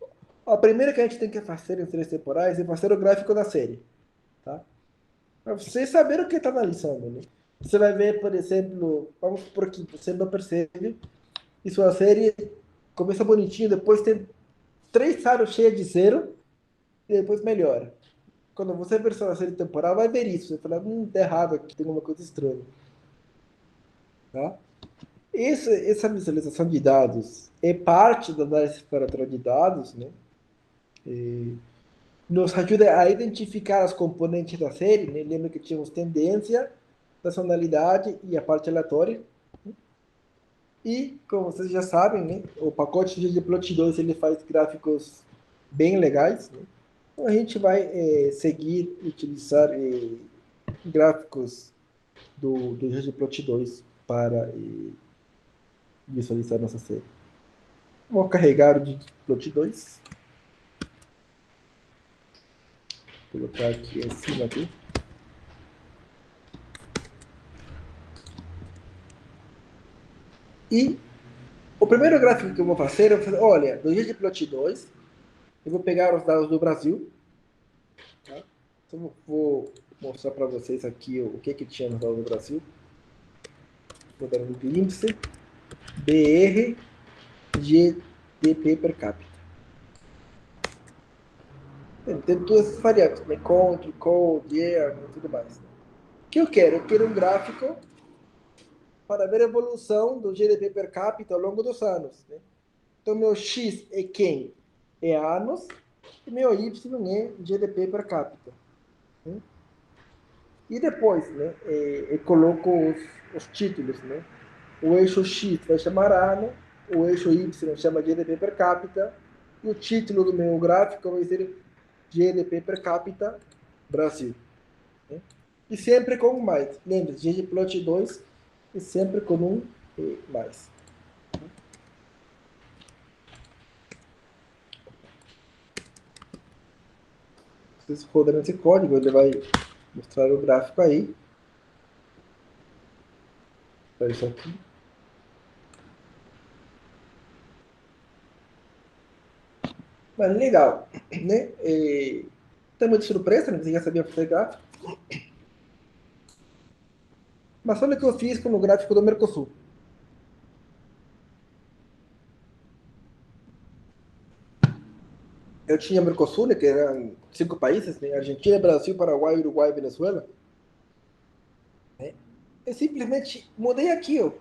A primeira que a gente tem que fazer em séries temporais é fazer o gráfico da série, tá? Para você saber o que está analisando, né? Você vai ver, por exemplo, vamos por aqui, você não percebe, e sua série começa bonitinho, depois tem 3 aros cheios de zero, e depois melhora. Quando você ver sua série temporal, vai ver isso. Você fala, tá errado aqui, tem alguma coisa estranha. Tá? Essa visualização de dados é parte da análise exploratória de dados, né? Nos ajuda a identificar as componentes da série, né? Lembra que tínhamos tendência, nacionalidade e a parte aleatória. E, como vocês já sabem, né? O pacote de ggplot2 ele faz gráficos bem legais, né? Então a gente vai seguir utilizar gráficos do ggplot2 para visualizar nossa série. Vou carregar o ggplot2. Vou colocar aqui em cima aqui. E o primeiro gráfico que eu vou fazer, olha, do ggplot2, eu vou pegar os dados do Brasil. Tá? Então, vou mostrar para vocês aqui o que tinha nos dados do Brasil. Vou dar um glimpse. BR, GDP per capita. Tem todas essas variáveis, né? Country, code, year, e tudo mais. O que eu quero? Eu quero um gráfico para ver a evolução do GDP per capita ao longo dos anos. Né? Então, meu X é quem? É anos, e meu Y é GDP per capita. Né? E depois, né, eu coloco os títulos. Né? O eixo X vai chamar ano, o eixo Y chama GDP per capita, e o título do meu gráfico vai ser GDP per capita Brasil. Né? E sempre com um mais. Lembre-se, ggplot2 e sempre com um e mais. Vocês rodando esse código, ele vai mostrar o gráfico aí. Para isso aqui. Mas legal, né? Tem muita surpresa, né? Você já sabia fazer gráfico. Mas olha o que eu fiz com o gráfico do Mercosul. Eu tinha Mercosul, né, que eram 5 países, né, Argentina, Brasil, Paraguai, Uruguai e Venezuela. Né? Eu simplesmente mudei aqui, ó.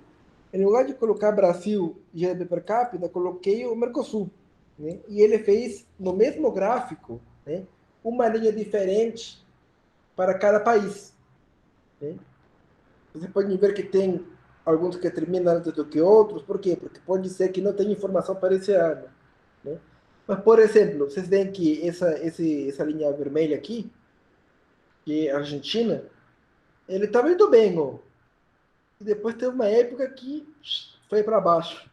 Em lugar de colocar Brasil e GDP per capita, coloquei o Mercosul. Né? E ele fez, no mesmo gráfico, né, uma linha diferente para cada país. Né? Você pode ver que tem alguns que terminam antes do que outros. Por quê? Porque pode ser que não tenha informação para esse ano. Né? Mas, por exemplo, vocês veem que essa linha vermelha aqui, que é a Argentina, ele estava indo bem, ó. E depois teve uma época que foi para baixo.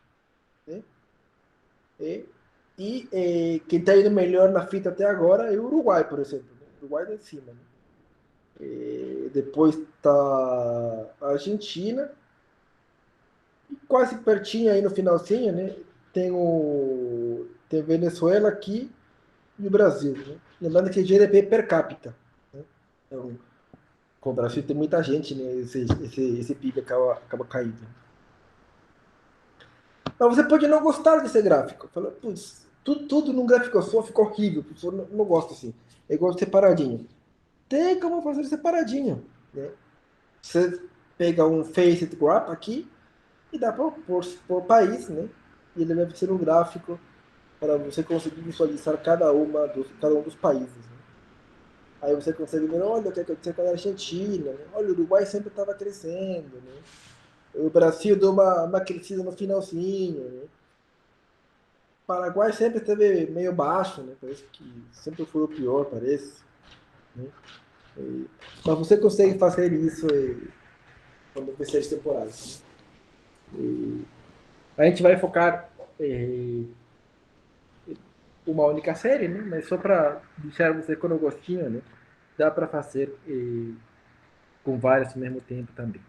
Né? Quem está indo melhor na fita até agora é o Uruguai, por exemplo. Né? O Uruguai está em cima. Né? Depois está a Argentina. E quase pertinho aí no finalzinho, né? Tem Venezuela aqui e o Brasil. Né? Lembrando que é GDP per capita. Né? Então, com o Brasil tem muita gente, né? Esse PIB acaba caindo. Mas você pode não gostar desse gráfico. Fala, putz, tudo num gráfico só fica horrível. Eu não gosto assim. Eu gosto separadinho. Tem como fazer separadinho. Né? Você pega um Facet Graph aqui e dá por país, né? E ele vai ser um gráfico para você conseguir visualizar cada um dos países. Né? Aí você consegue ver, olha o que aconteceu com a Argentina, né? Olha, o Uruguai sempre estava crescendo, né? O Brasil deu uma crescida no finalzinho, né? O Paraguai sempre esteve meio baixo, né? Parece que sempre foi o pior, parece. Né? Mas você consegue fazer isso quando vai ser temporada. Né? A gente vai focar uma única série, né? Mas só para deixar você com o gostinho, né? Dá para fazer com várias ao mesmo tempo também.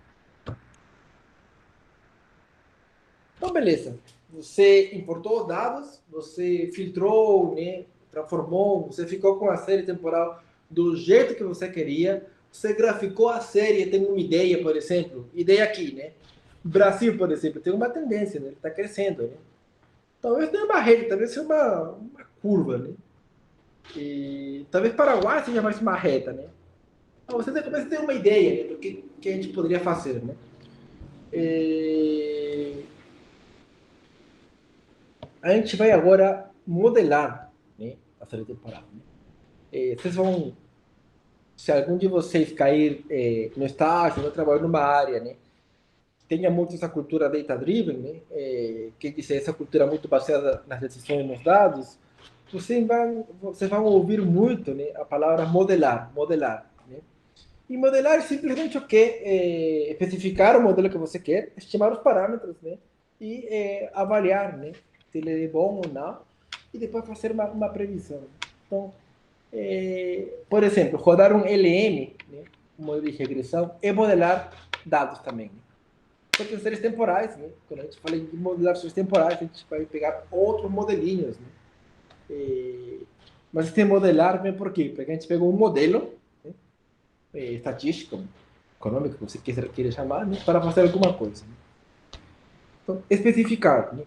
Então, beleza. Você importou os dados, você filtrou, né? Transformou, você ficou com a série temporal do jeito que você queria, você graficou a série, tem uma ideia, por exemplo, ideia aqui, né? O Brasil, por exemplo, tem uma tendência, né? Ele está crescendo, né? Talvez tenha uma rede, talvez seja uma curva, né? E talvez Paraguai seja mais uma reta, né? Então você começa a ter uma ideia, né, do que a gente poderia fazer, né? a gente vai agora modelar, né, a série temporal. Né? Vocês vão, se algum de vocês cair no estágio, no trabalho numa área, né, tenha muito essa cultura data-driven, né, que diz essa cultura muito baseada nas decisões nos dados, vocês vão ouvir muito, né, a palavra modelar. Né? E modelar é simplesmente o que? Especificar o modelo que você quer, estimar os parâmetros, né? E avaliar, né? Se ele é bom ou não, e depois fazer uma previsão. Então, por exemplo, rodar um LM, né? Um modelo de regressão, e modelar dados também. Né? Porque as séries temporais, né? Quando a gente fala de modelar séries temporais, a gente vai pegar outros modelinhos, né? Mas esse modelar vem por quê? Porque a gente pegou um modelo, né? Estatístico, econômico, que você queira chamar, né? Para fazer alguma coisa. Né? Então, especificar. Né?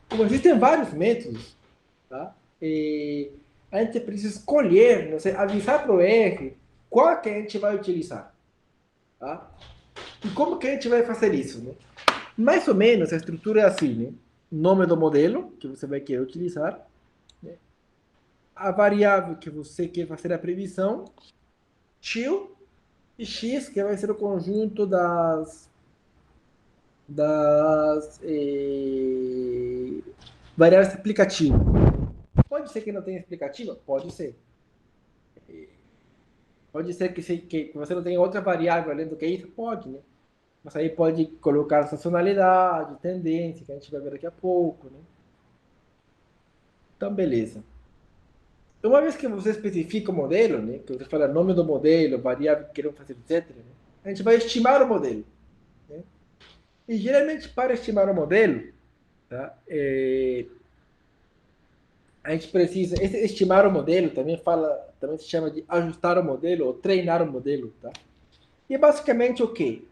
Como existem vários métodos, tá? A gente precisa escolher, não sei, avisar para o R qual que a gente vai utilizar. Tá? E como que a gente vai fazer isso? Né? Mais ou menos a estrutura é assim, né? Nome do modelo que você vai querer utilizar, né? A variável que você quer fazer a previsão, til, e x, que vai ser o conjunto das variáveis explicativas. Pode ser que não tenha explicativa? Pode ser. Pode ser que você não tenha outra variável além do que isso? Pode, né? Mas aí pode colocar sazonalidade, tendência, que a gente vai ver daqui a pouco, né? Então, beleza. Uma vez que você especifica o modelo, né? Que você fala nome do modelo, variável que queremos fazer, etc., né? A gente vai estimar o modelo. Né? E geralmente, para estimar o modelo, tá? A gente precisa estimar o modelo, também se chama de ajustar o modelo ou treinar o modelo, tá? E basicamente o quê?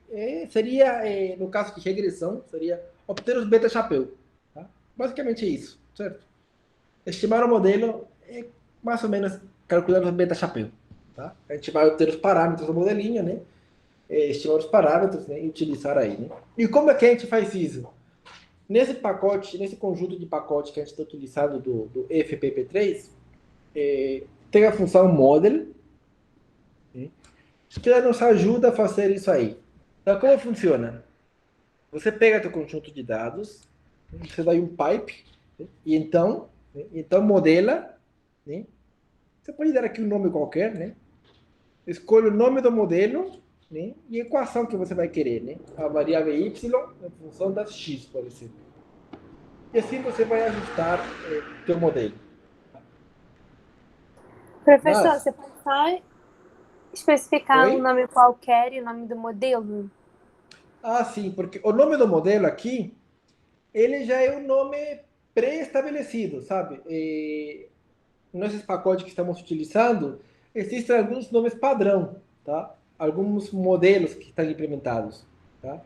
Seria, no caso de regressão, seria obter os beta-chapéu. Tá? Basicamente é isso, certo? Estimar o modelo é mais ou menos calcular os beta-chapéu. Tá? A gente vai obter os parâmetros do modelinho, né? Estimar os parâmetros, né? E utilizar aí, né? E como é que a gente faz isso? Nesse pacote, nesse conjunto de pacotes que a gente está utilizando do FPP3, tem a função model, né? Que ela nos ajuda a fazer isso aí. Então, como funciona? Você pega teu conjunto de dados, você dá um pipe, né? E então modela, né? Você pode dar aqui um nome qualquer, né? Escolhe o nome do modelo, né? E a equação que você vai querer, né? A variável y em função das x, por exemplo. E assim você vai ajustar o teu modelo. Professor, Mas, você pode só especificar um oi? nome qualquer e o nome do modelo? Ah, sim, porque o nome do modelo aqui, ele já é um nome pré-estabelecido, sabe? Nesses pacotes que estamos utilizando, existem alguns nomes padrão, tá? Alguns modelos que estão implementados, tá?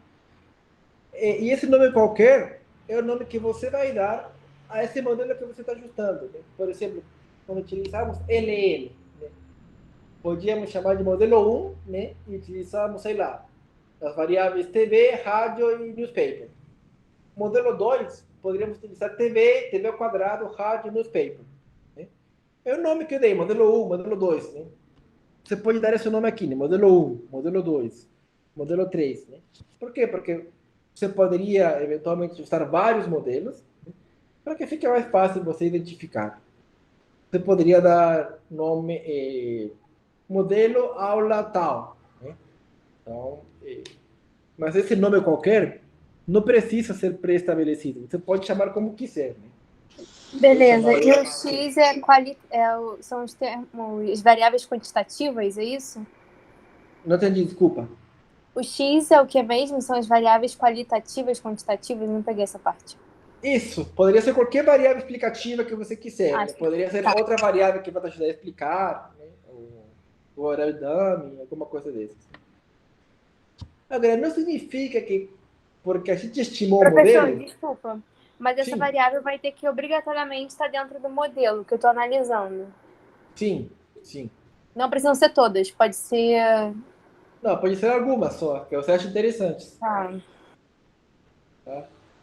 E esse nome qualquer é o nome que você vai dar a esse modelo que você está ajustando. Né? Por exemplo, quando utilizamos LL, né? Podíamos chamar de modelo 1, né? E utilizamos, sei lá, as variáveis TV, rádio e newspaper. Modelo 2, poderíamos utilizar TV ao quadrado, rádio e newspaper. Né? É o nome que eu dei, modelo 1, modelo 2. Né? Você pode dar esse nome aqui, né? Modelo 1, modelo 2, modelo 3. Né? Por quê? Porque você poderia, eventualmente, usar vários modelos, né? Para que fique mais fácil você identificar. Você poderia dar nome, modelo aula tal. Né? Então, mas esse nome qualquer não precisa ser pré-estabelecido. Você pode chamar como quiser. Né? Beleza. E o X são os termos, variáveis quantitativas, é isso? Não entendi, desculpa. O X é o que mesmo? São as variáveis qualitativas, quantitativas? Não peguei essa parte. Isso, poderia ser qualquer variável explicativa que você quiser. Né? Poderia ser outra variável que vai te ajudar a explicar, né? O horário dummy, alguma coisa dessas. Agora, não significa que, porque a gente estimou o modelo... Desculpa, mas essa Sim. variável vai ter que obrigatoriamente estar dentro do modelo que eu estou analisando. Sim. Não precisam ser todas, pode ser... Não, pode ser algumas só, que você acha interessantes. Tá.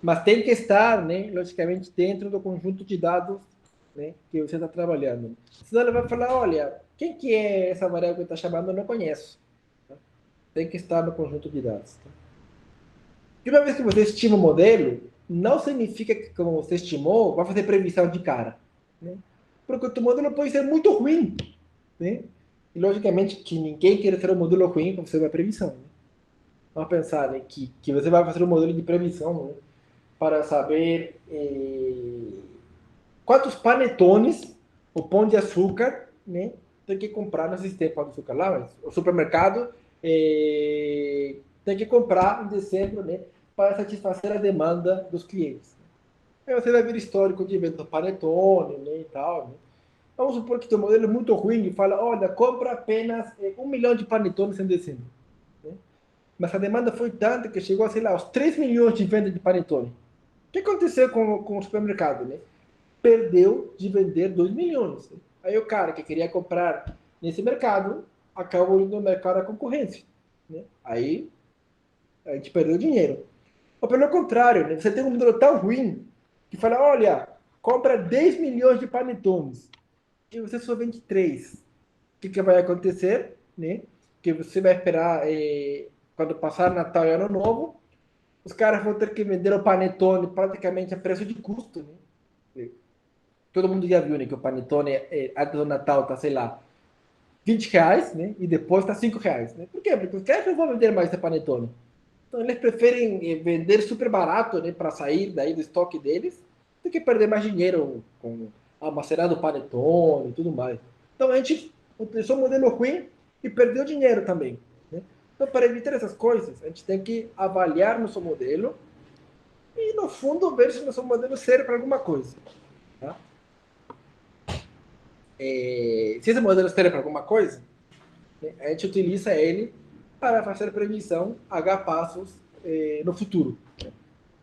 Mas tem que estar, né, logicamente, dentro do conjunto de dados, né, que você está trabalhando. Senão ele vai falar, olha, quem que é essa variável que está chamando? Eu não conheço. Tá? Tem que estar no conjunto de dados. Tá? E uma vez que você estima o modelo, não significa que, como você estimou, vai fazer previsão de cara. Né? Porque o teu modelo pode ser muito ruim. Né? E, logicamente, que ninguém quer ter um modelo ruim para fazer uma previsão. Né? Vamos pensar, né, que você vai fazer um modelo de previsão, né, para saber quantos panetones o pão de açúcar, né, tem que comprar, não sei se tem pão de açúcar lá, mas o supermercado tem que comprar em dezembro, né, para satisfazer a demanda dos clientes. Aí você vai ver histórico de venda do panetone, né, e tal. Né. Vamos supor que o teu modelo é muito ruim e fala, olha, compra apenas 1 milhão de panetones em dezembro. Né. Mas a demanda foi tanta que chegou, sei lá, aos 3 milhões de vendas de panetone. O que aconteceu com o supermercado, né? Perdeu de vender 2 milhões. Aí o cara que queria comprar nesse mercado acabou indo no mercado da concorrência. Né? Aí a gente perdeu dinheiro. Ou pelo contrário, né? Você tem um modelo tão ruim que fala, olha, compra 10 milhões de panetones e você só vende 3. O que vai acontecer? Né? Que você vai esperar quando passar Natal e Ano Novo, os caras vão ter que vender o panetone praticamente a preço de custo. Né? Todo mundo já viu, né, que o panetone antes do Natal tá, sei lá, R$ 20, né? E depois tá R$ 5, né? Por quê? Porque os caras não vão vender mais esse panetone. Então eles preferem vender super barato, né, para sair daí do estoque deles, do que perder mais dinheiro com almacenado panetone e tudo mais. Então a gente utilizou um modelo ruim e perdeu dinheiro também. Né? Então, para evitar essas coisas, a gente tem que avaliar nosso modelo e, no fundo, ver se nosso modelo serve para alguma coisa. Tá? Se esse modelo serve para alguma coisa, né, a gente utiliza ele para fazer previsão H passos no futuro. Né?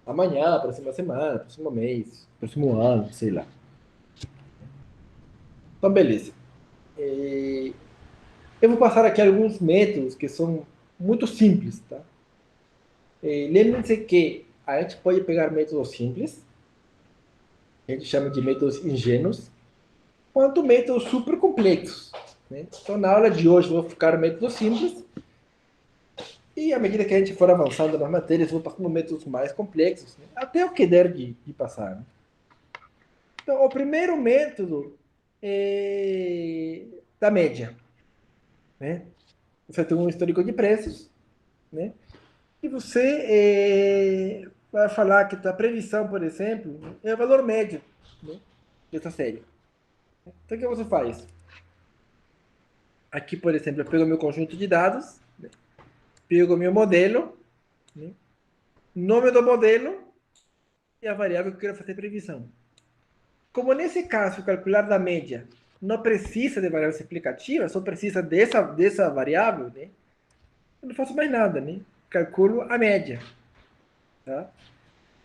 Amanhã, próxima semana, próximo mês, próximo ano, sei lá. Então, beleza. Eu vou passar aqui alguns métodos que são muito simples. Tá? Lembrem-se que a gente pode pegar métodos simples, a gente chama de métodos ingênuos, quanto métodos super complexos. Né? Então, na aula de hoje, eu vou ficar no método simples, e à medida que a gente for avançando nas matérias, eu vou passando métodos mais complexos, né? Até o que der de passar. Né? Então, o primeiro método é da média. Né? Você tem um histórico de preços, né? E você vai falar que a previsão, por exemplo, é o valor médio, né, dessa série. Então, o que você faz? Aqui, por exemplo, eu pego meu conjunto de dados, né, pego meu modelo, né, nome do modelo e a variável que eu quero fazer previsão. Como nesse caso, calcular da média não precisa de variável explicativa, só precisa dessa variável, né, eu não faço mais nada, né? Calculo a média. Tá?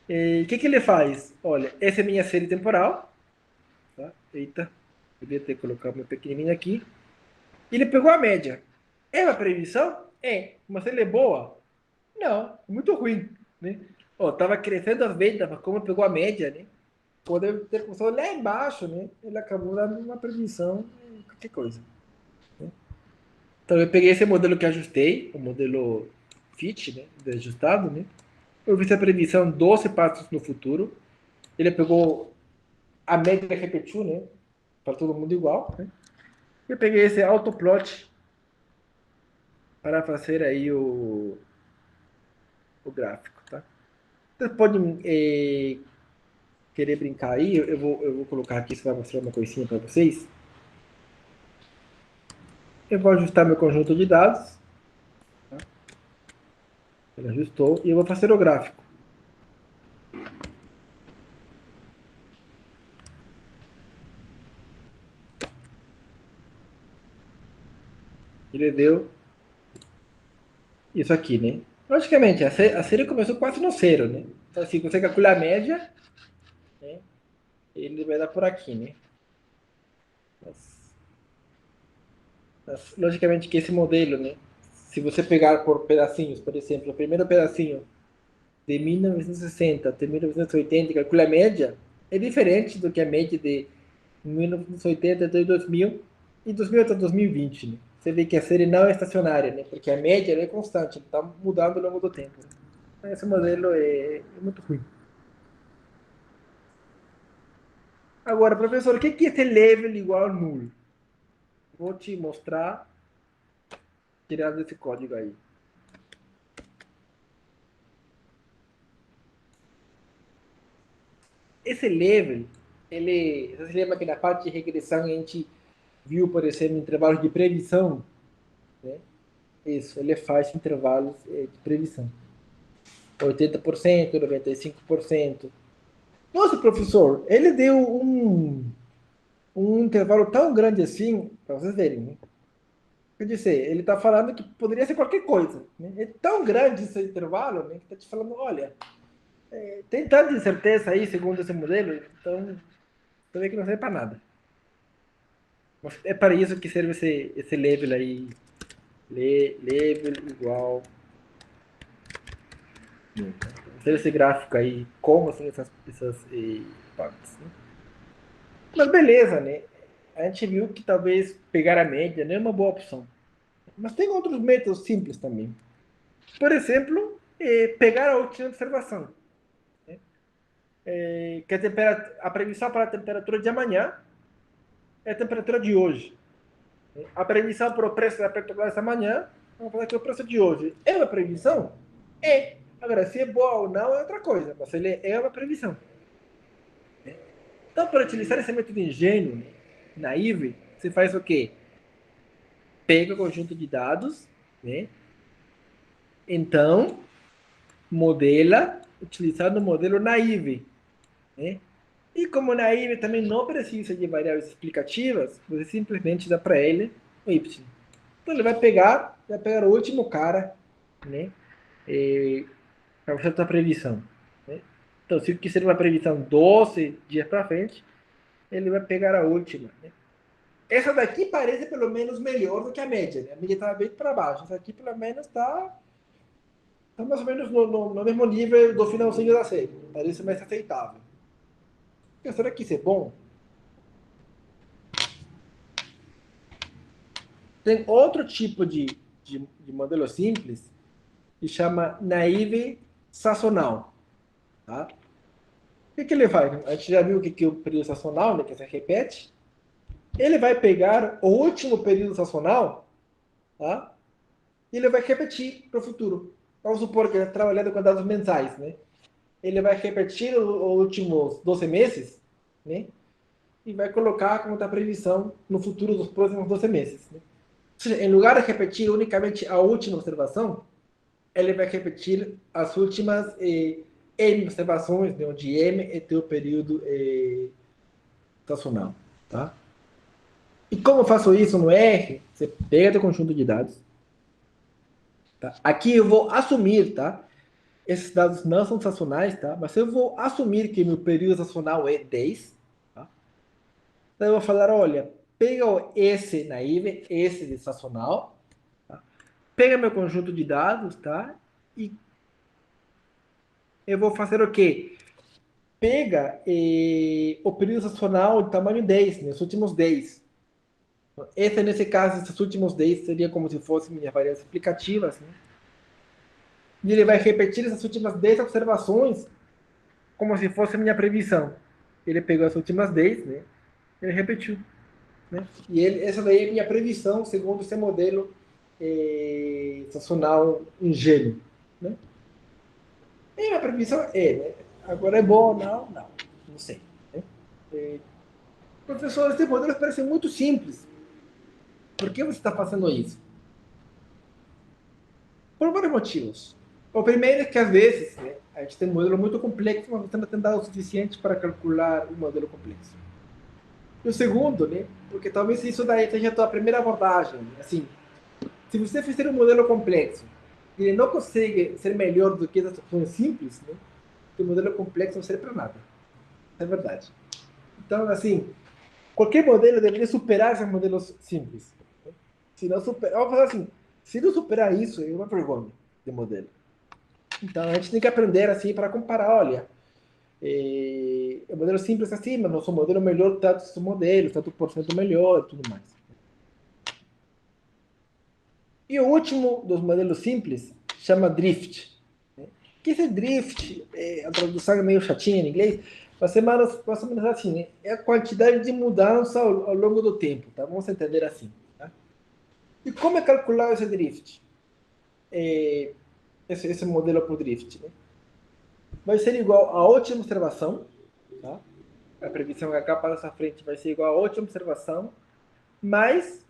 E o que ele faz? Olha, essa é a minha série temporal. Tá? Eita, eu devia ter colocado meu pequenininho aqui. Ele pegou a média. É uma previsão? É. Mas ele é boa? Não, muito ruim. Né? Ó, tava crescendo as vendas, mas como pegou a média, né? Pode ter começado lá embaixo, né? Ele acabou dando uma previsão, qualquer coisa. Né? Então eu peguei esse modelo que ajustei, o modelo FIT, né? De ajustado, né? Eu fiz a previsão 12 passos no futuro. Ele pegou a média e repetiu, né? Para todo mundo igual. Né? Eu peguei esse autoplot para fazer aí o gráfico, tá? Vocês podem querer brincar aí. Eu vou colocar aqui, só para mostrar uma coisinha para vocês. Eu vou ajustar meu conjunto de dados. Tá? Ele ajustou. E eu vou fazer o gráfico. Ele deu isso aqui, né? Logicamente, a série começou quase no zero, né? Então, se você calcular a média, né, ele vai dar por aqui, né? Logicamente que esse modelo, né? Se você pegar por pedacinhos, por exemplo, o primeiro pedacinho de 1960 até 1980 e calcula a média, é diferente do que a média de 1980 até 2000 e 2000 até 2020. Né? Você vê que a série não é estacionária, né? Porque a média ela é constante, está mudando ao longo do tempo. Né? Esse modelo é muito ruim. Agora, professor, o que é esse level igual a nulo? Vou te mostrar tirando esse código aí. Esse level, você lembra que na parte de regressão a gente viu, por exemplo, intervalos de previsão? Né? Isso, ele faz intervalos de previsão. 80%, 95%. Nossa, professor, ele deu um intervalo tão grande assim, para vocês verem, né? Quer dizer, ele está falando que poderia ser qualquer coisa. Né? É tão grande esse intervalo, né, que está te falando, olha, tem tanta incerteza aí, segundo esse modelo, então você vê que não serve para nada. Mas é para isso que serve esse level aí. Level igual. Serve esse gráfico aí, como assim essas partes. Né? Mas beleza, né? A gente viu que talvez pegar a média não é uma boa opção. Mas tem outros métodos simples também. Por exemplo, pegar a última observação. Né? Que a previsão para a temperatura de amanhã é a temperatura de hoje. A previsão para o preço da Petrobras amanhã, vamos falar que é o preço de hoje. É uma previsão? É. Agora, se é boa ou não é outra coisa, mas ele é uma previsão. Então, para utilizar esse método ingênuo, né, naive, você faz o quê? Pega o conjunto de dados, né? Então, modela utilizando o modelo naive. Né? E como naive também não precisa de variáveis explicativas, você simplesmente dá para ele o y. Então ele vai pegar o último cara, né? Para fazer a sua previsão. Né? Então, se quiser uma previsão 12 dias para frente, ele vai pegar a última. Né? Essa daqui parece pelo menos melhor do que a média. Né? A média estava bem para baixo. Essa aqui pelo menos está mais ou menos no mesmo nível do finalzinho da série. Parece mais aceitável. Será que isso é bom? Tem outro tipo de modelo simples que chama naive sazonal. Tá? O que ele faz? A gente já viu o que é o período sazonal, né, que se repete. Ele vai pegar o último período sazonal, tá? E ele vai repetir para o futuro. Vamos supor que ele está trabalhando com dados mensais, né? Ele vai repetir os últimos 12 meses, né? E vai colocar como está a previsão no futuro dos próximos 12 meses. Né? Ou seja, em lugar de repetir unicamente a última observação, ele vai repetir as últimas N observações, né, onde M é o período estacional. Tá? E como eu faço isso no R? Você pega o conjunto de dados. Tá? Aqui eu vou assumir, tá? Esses dados não são estacionais, tá? Mas eu vou assumir que meu período estacional é 10. Tá? Então eu vou falar, olha, pega esse naive, esse estacional, tá? Pega meu conjunto de dados, tá? E eu vou fazer o quê? Pega o período estacional de tamanho 10, né? Os últimos 10. Esse, nesse caso, esses últimos 10 seria como se fossem minhas variáveis explicativas, né? E ele vai repetir essas últimas 10 observações como se fosse minha previsão. Ele pegou as últimas 10, né? Ele repetiu. Né? E essa daí é minha previsão, segundo esse modelo estacional ingênuo. Né? E a previsão né? Agora é bom, não sei. Né? Professor, esse modelo parece muito simples. Por que você está fazendo isso? Por vários motivos. O primeiro é que, às vezes, né, a gente tem um modelo muito complexo, mas você não tem dado o suficiente para calcular um modelo complexo. E o segundo, né, porque talvez isso daí seja a tua primeira abordagem. Assim, se você fizer um modelo complexo e ele não consegue ser melhor do que as opções simples, né, o modelo complexo não serve para nada. É verdade. Então, assim, qualquer modelo deveria superar esses modelos simples. Né? Se não superar, vamos falar assim, se não superar isso, é uma vergonha de modelo. Então, a gente tem que aprender assim para comparar, olha, o modelo simples é assim, mas nosso modelo melhor tantos modelos, tanto por cento melhor, tudo mais. E o último dos modelos simples chama drift. Que esse drift, a tradução é meio chatinha em inglês, mas é mais ou menos assim, né? É a quantidade de mudança ao longo do tempo, tá? Vamos entender assim. Tá? E como é calculado esse drift? Esse modelo para o drift, né? Vai ser igual à última observação, tá? A previsão H para essa frente vai ser igual à última observação, mais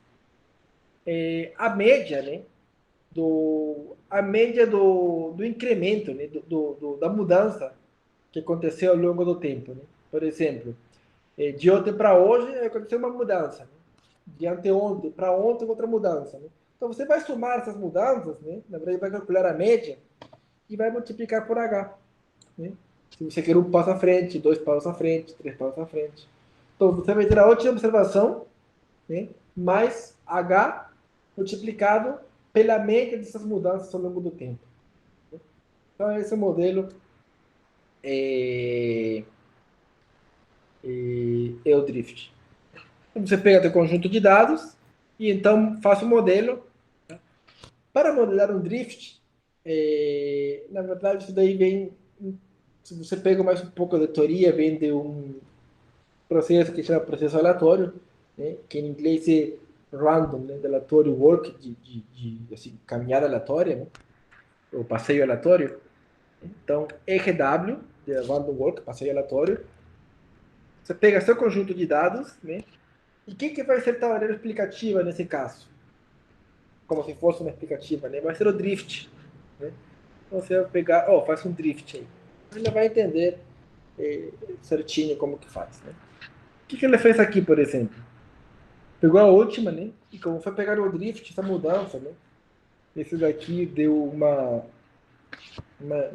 a média, né? A média do incremento, né? Da mudança que aconteceu ao longo do tempo. Né? Por exemplo, de ontem para hoje aconteceu uma mudança. Né? De anteontem para ontem, outra mudança. Né? Então você vai somar essas mudanças, né? Na verdade, vai calcular a média e vai multiplicar por H. Né? Se você quer um passo à frente, 2 passos à frente, 3 passos à frente. Então você vai ter a última observação, né? Mais H multiplicado pela média dessas mudanças ao longo do tempo. Então, esse modelo é o drift. Você pega seu conjunto de dados e então faz um modelo. Para modelar um drift, na verdade, isso daí vem, se você pega mais um pouco de teoria, vem de um processo que chama processo aleatório, né, que em inglês é random, né, de aleatório walk, de assim, caminhada aleatória, né, ou passeio aleatório. Então, RW, de random walk, passeio aleatório. Você pega seu conjunto de dados, né, e o que vai ser a tarefa explicativa nesse caso? Como se fosse uma explicativa, né? Vai ser o drift. Né? Você vai pegar, faz um drift aí. Ele vai entender certinho como que faz. Né? O que ele fez aqui, por exemplo? Pegou a última, né? E como foi pegar o drift, essa mudança, né? Esse daqui deu uma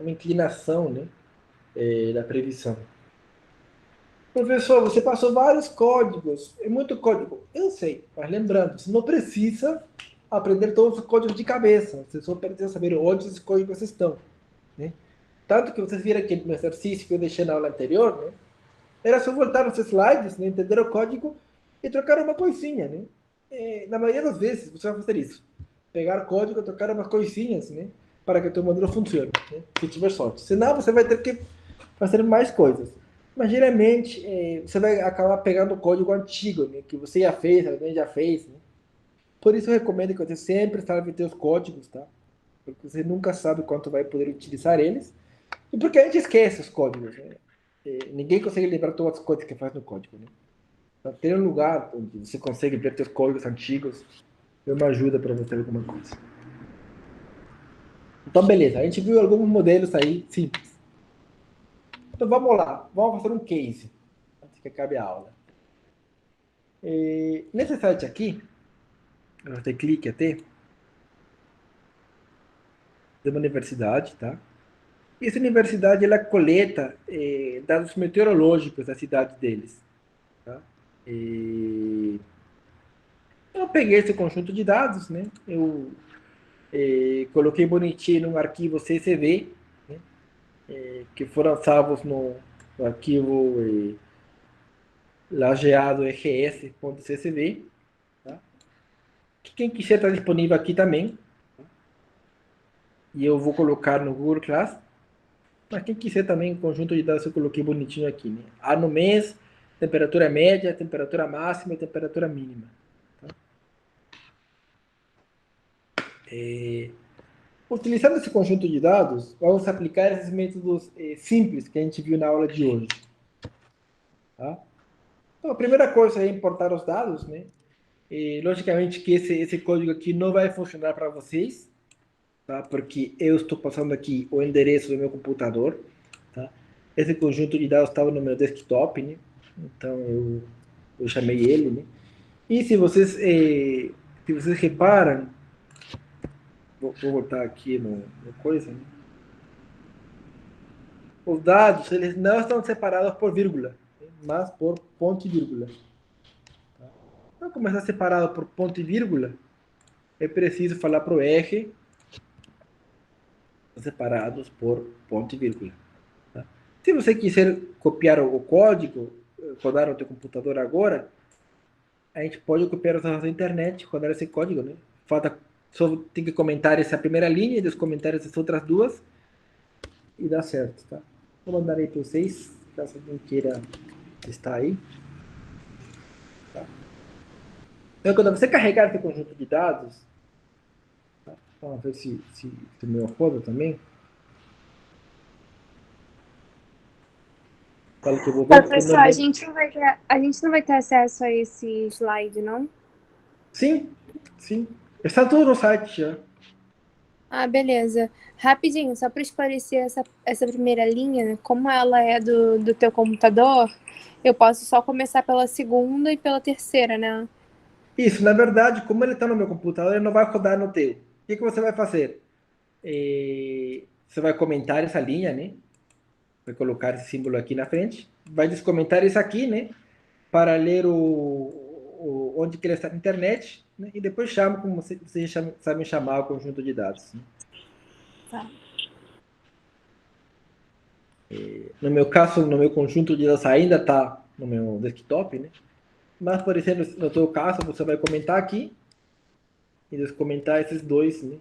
inclinação, né? Da previsão. Professor, você passou vários códigos, é muito código. Eu sei, mas lembrando, você não precisa aprender todos os códigos de cabeça, você só precisa saber onde esses códigos estão. Né? Tanto que vocês viram aqui no exercício que eu deixei na aula anterior, né? Era só voltar nos slides, né? Entender o código e trocar uma coisinha. Né? Na maioria das vezes você vai fazer isso. Pegar código e trocar umas coisinhas, né? Para que o teu modelo funcione, né? Se tiver sorte. Senão você vai ter que fazer mais coisas. Mas geralmente você vai acabar pegando o código antigo, né, que você já fez, alguém já fez. Né? Por isso eu recomendo que você sempre salve seus códigos, tá? Porque você nunca sabe quanto vai poder utilizar eles. E porque a gente esquece os códigos. Né? Ninguém consegue lembrar todas as coisas que faz no código. Né? Então, ter um lugar onde você consegue ver seus códigos antigos é uma ajuda para você alguma coisa. Então, beleza. A gente viu alguns modelos aí simples. Então vamos lá, vamos fazer um case, antes que acabe a aula. Nesse site aqui, eu vou ter clique até, de uma universidade, tá? E essa universidade, ela coleta dados meteorológicos da cidade deles. Tá? Eu peguei esse conjunto de dados, né? Eu coloquei bonitinho num arquivo CSV, né? Que foram salvos no arquivo lajeado rgs.csv. Tá? Quem quiser está disponível aqui também. Tá? E eu vou colocar no Google Class. Mas quem quiser também, o conjunto de dados eu coloquei bonitinho aqui. Né? Ano, mês, temperatura média, temperatura máxima e temperatura mínima. Tá? Utilizando esse conjunto de dados, vamos aplicar esses métodos simples que a gente viu na aula de hoje. Tá? Então, a primeira coisa é importar os dados, né? E, logicamente que esse código aqui não vai funcionar para vocês, tá? Porque eu estou passando aqui o endereço do meu computador, tá? Esse conjunto de dados estava no meu desktop, né? Então eu chamei ele, né? E se vocês reparam, vou voltar aqui no coisa, né? Os dados, eles não estão separados por vírgula, né? Mas por ponto e vírgula. Para começar separado por ponto e vírgula, é preciso falar para o R separados por ponto e vírgula. Tá? Se você quiser copiar o código, rodar no teu computador agora, a gente pode copiar da nossa internet, rodar esse código, né? Falta, só tem que comentar essa primeira linha e descomentar essas outras duas e dá certo, tá? Vou mandar aí para vocês, caso alguém queira testar aí. Tá? Então, quando você carregar esse conjunto de dados, tá? Vamos ver se o meu roda também. Fala que eu vou ver. Professor, a gente não vai ter acesso a esse slide, não? Sim, sim. Está tudo no site já. Ah, beleza. Rapidinho, só para esclarecer essa primeira linha, né? Como ela é do teu computador, eu posso só começar pela segunda e pela terceira, né? Isso, na verdade, como ele está no meu computador, ele não vai rodar no teu. O que você vai fazer? Você vai comentar essa linha, né? Vai colocar esse símbolo aqui na frente. Vai descomentar isso aqui, né? Para ler onde que ele está na internet, né? E depois chama como vocês sabem chamar o conjunto de dados. Né? Tá. No meu caso, no meu conjunto de dados ainda está no meu desktop, né? Mas, por exemplo, no teu caso, você vai comentar aqui e descomentar esses dois, né?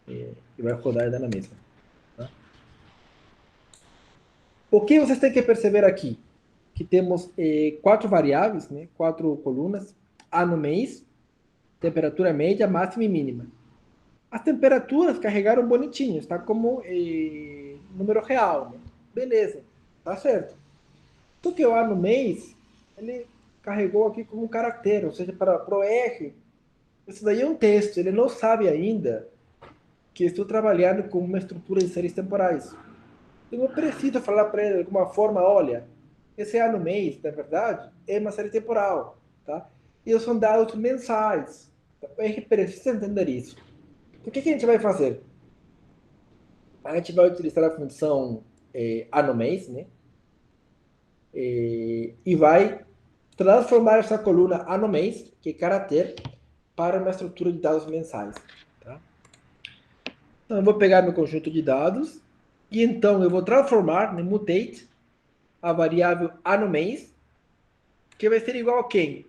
E vai rodar ainda na mesma. Tá? O que vocês têm que perceber aqui? Que temos 4 variáveis, né? 4 colunas, ano, mês, temperatura média, máxima e mínima. As temperaturas carregaram bonitinho, está como número real, né? Beleza, tá certo. Só que o ano, mês, ele carregou aqui como um caractere, ou seja, para o R, isso daí é um texto, ele não sabe ainda que estou trabalhando com uma estrutura de séries temporais. Então eu preciso falar para ele de alguma forma, olha, esse ano, mês, na verdade, é uma série temporal, tá? E são dados mensais. A gente precisa entender isso. O que a gente vai fazer? A gente vai utilizar a função ano, mês, né? E vai transformar essa coluna ano, mês, que é caractere, para uma estrutura de dados mensais. Tá? Então, eu vou pegar meu conjunto de dados e então eu vou transformar, né, mutate, a variável ano, mês, que vai ser igual a quem?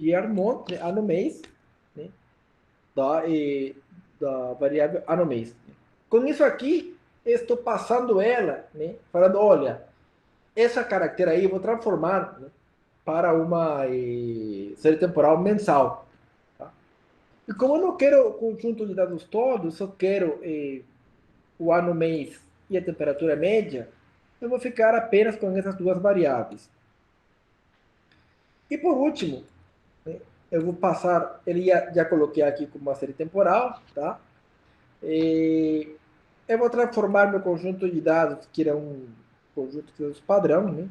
Year-month, né, ano, mês, né, da variável ano, mês. Com isso aqui, eu estou passando ela, né, falando, olha, essa caractere aí eu vou transformar, né, para uma série temporal mensal. Tá? E como eu não quero o conjunto de dados todos, só quero o ano, mês e a temperatura média, eu vou ficar apenas com essas duas variáveis. E por último, né, eu vou passar, ele já coloquei aqui como uma série temporal, tá? E eu vou transformar meu conjunto de dados, que era um conjunto de dados padrão, né,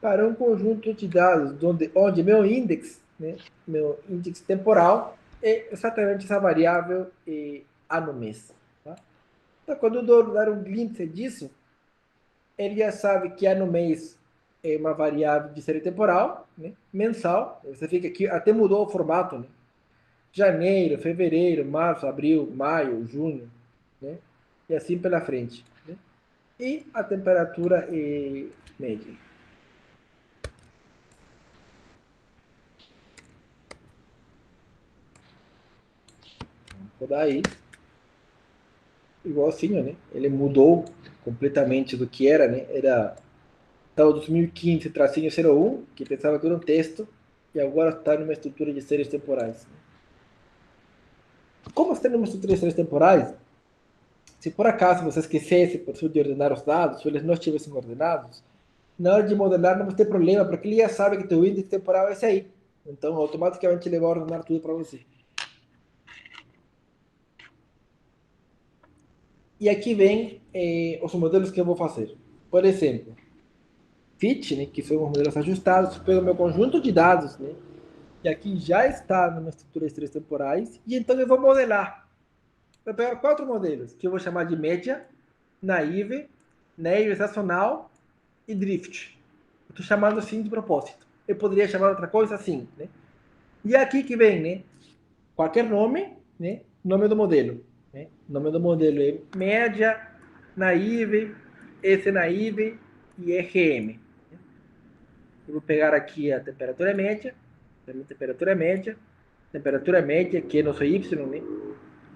para um conjunto de dados onde meu índice, né, meu índice temporal é exatamente essa variável ano, mês. Tá? Então, quando eu dar um glimpse disso, ele já sabe que ano, mês é uma variável de série temporal, né, mensal. Você fica aqui, até mudou o formato, né? Janeiro, fevereiro, março, abril, maio, junho, né? E assim pela frente. Né? E a temperatura média. Vou dar aí. Igualzinho, né? Ele mudou completamente do que era, né? Era o 2015 tracinho 01, que pensava que era um texto, e agora está numa estrutura de séries temporais. Como está numa estrutura de séries temporais, se por acaso você esquecesse de ordenar os dados, se eles não estivessem ordenados, na hora de modelar não vai ter problema, porque ele já sabe que teu índice temporal é esse aí. Então, automaticamente ele vai ordenar tudo para você. E aqui vem os modelos que eu vou fazer. Por exemplo, fit, né, que são os modelos ajustados, pelo meu conjunto de dados, né, que aqui já está numa estrutura de séries temporais, e então eu vou modelar. Vou pegar 4 modelos, que eu vou chamar de média, naive, naive estacional e drift. Estou chamando assim de propósito. Eu poderia chamar outra coisa assim, né? E aqui que vem, né? Qualquer nome, né? Nome do modelo. né? O nome do modelo é média, naive, S-naive e RM. Eu vou pegar aqui a temperatura média, temperatura média, que é nosso Y, né?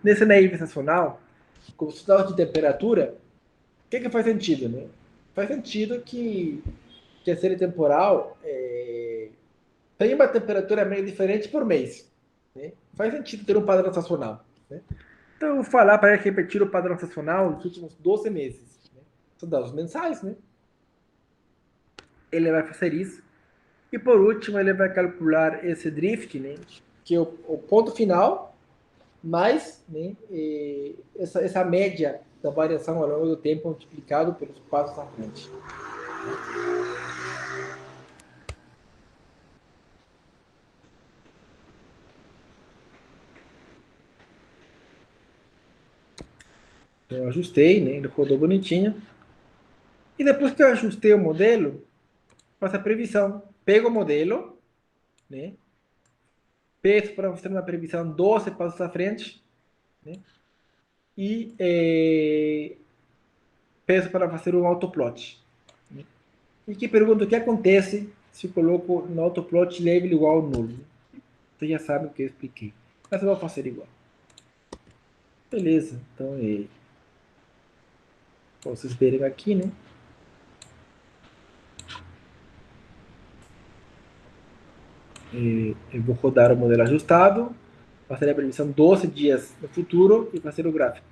Nesse naive estacional, como estudar de temperatura, o que faz sentido, né? Faz sentido que a série temporal tem uma temperatura média diferente por mês, né? Faz sentido ter um padrão estacional, né? Então, eu vou falar para ele repetir o padrão estacional nos últimos 12 meses, né? São dados mensais, né? Ele vai fazer isso. E por último, ele vai calcular esse drift, né? Que é o ponto final, mais, né? Essa média da variação ao longo do tempo multiplicado pelos passos à frente. Então, eu ajustei, né? Ele rodou bonitinho. E depois que eu ajustei o modelo, faço a previsão. Pego o modelo, né? Peço para fazer uma previsão 12 passos à frente, né? E peço para fazer um autoplot, né? E que pergunto o que acontece se eu coloco no autoplot label igual ao nulo. Vocês já sabem o que eu expliquei. Mas eu vou fazer igual. Beleza, então vocês verem aqui, né? Eu vou rodar o modelo ajustado, fazer a previsão 12 dias no futuro e fazer o gráfico.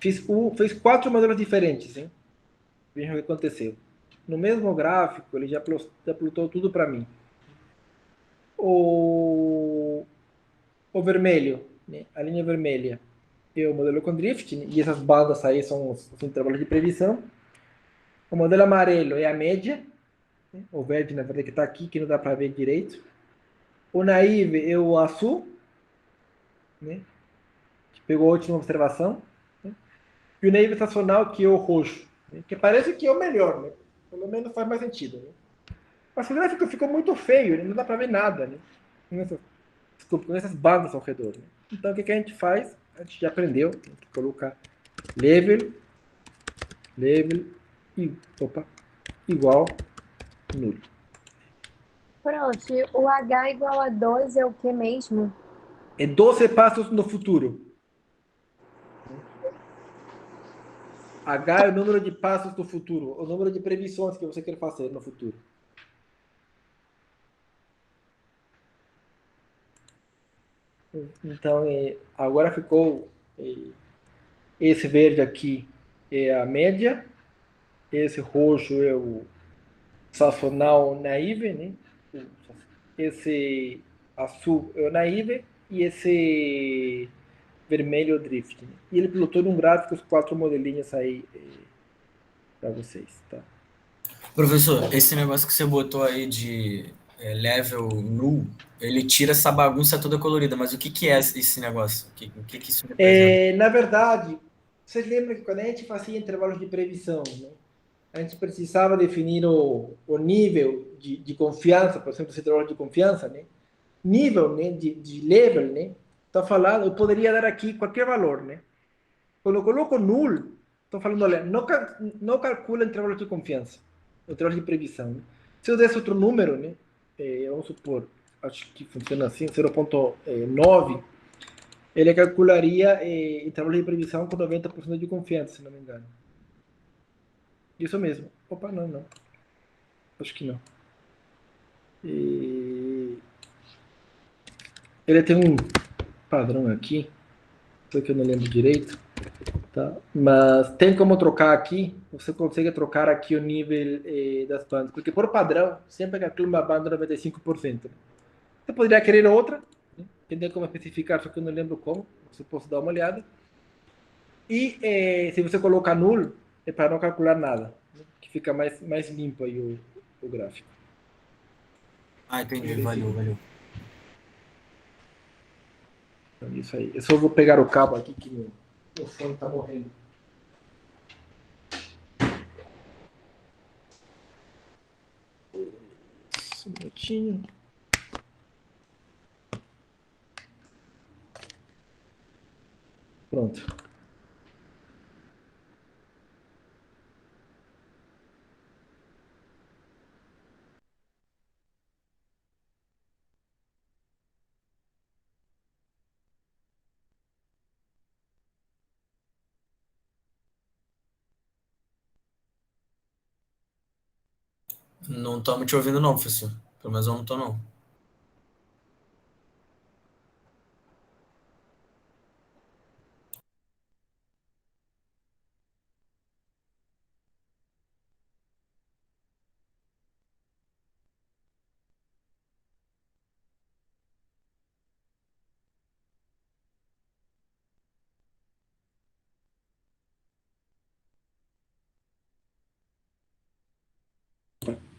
Fiz 4 modelos diferentes, hein? Vejam o que aconteceu. No mesmo gráfico, ele já plotou tudo para mim. O vermelho, né? A linha vermelha é o modelo com drift, né? E essas bandas aí são os intervalos de previsão. O modelo amarelo é a média, né? O verde, na verdade, que está aqui, que não dá para ver direito. O naive é o azul, né? Que pegou a última observação. Né? E o naive estacional, que é o roxo, né? Que parece que é o melhor, né? Pelo menos faz mais sentido, né? Mas o gráfico ficou muito feio, né? Não dá para ver nada, né? Com essas bandas ao redor. Né? Então, o que a gente faz? A gente já aprendeu. Tem que colocar level igual nulo. Pronto, o H igual a 2 é o que mesmo? É 12 passos no futuro. H é o número de passos do futuro, o número de previsões que você quer fazer no futuro. Então, agora ficou esse verde aqui é a média, esse roxo é o sazonal naive, né? Esse azul é o naive e esse vermelho é o drift. Né? E ele pilotou num gráfico os 4 modelinhos aí para vocês, tá? Professor, esse negócio que você botou aí de level null, ele tira essa bagunça toda colorida, mas o que é esse negócio? O que isso representa? Na verdade, vocês lembram que quando a gente fazia intervalos de previsão, né? A gente precisava definir o nível de confiança, por exemplo, esse intervalo de confiança, né? Nível, né, de level, né? Tá falando, eu poderia dar aqui qualquer valor, né? Quando eu coloco null, estou falando, olha, não calcula intervalo de confiança, intervalo de previsão. Né? Se eu desse outro número, né? Vamos supor, acho que funciona assim, 0,9, ele calcularia intervalo de previsão com 90% de confiança, se não me engano. Isso mesmo. Opa, não. Acho que não. Ele tem um padrão aqui, só que eu não lembro direito, tá? Mas tem como trocar aqui, você consegue trocar aqui o nível das bandas, porque por padrão, sempre calcula uma banda 95%. Você poderia querer outra, né? Tem como especificar, só que eu não lembro como, você pode dar uma olhada. E se você colocar nulo, é para não calcular nada, né? Que fica mais limpo aí o gráfico. Ah, entendi, valeu. Então, isso aí. Eu só vou pegar o cabo aqui que meu fone tá morrendo. Um minutinho. Pronto. Não estamos te ouvindo, não, professor. Pelo menos eu não tô, não.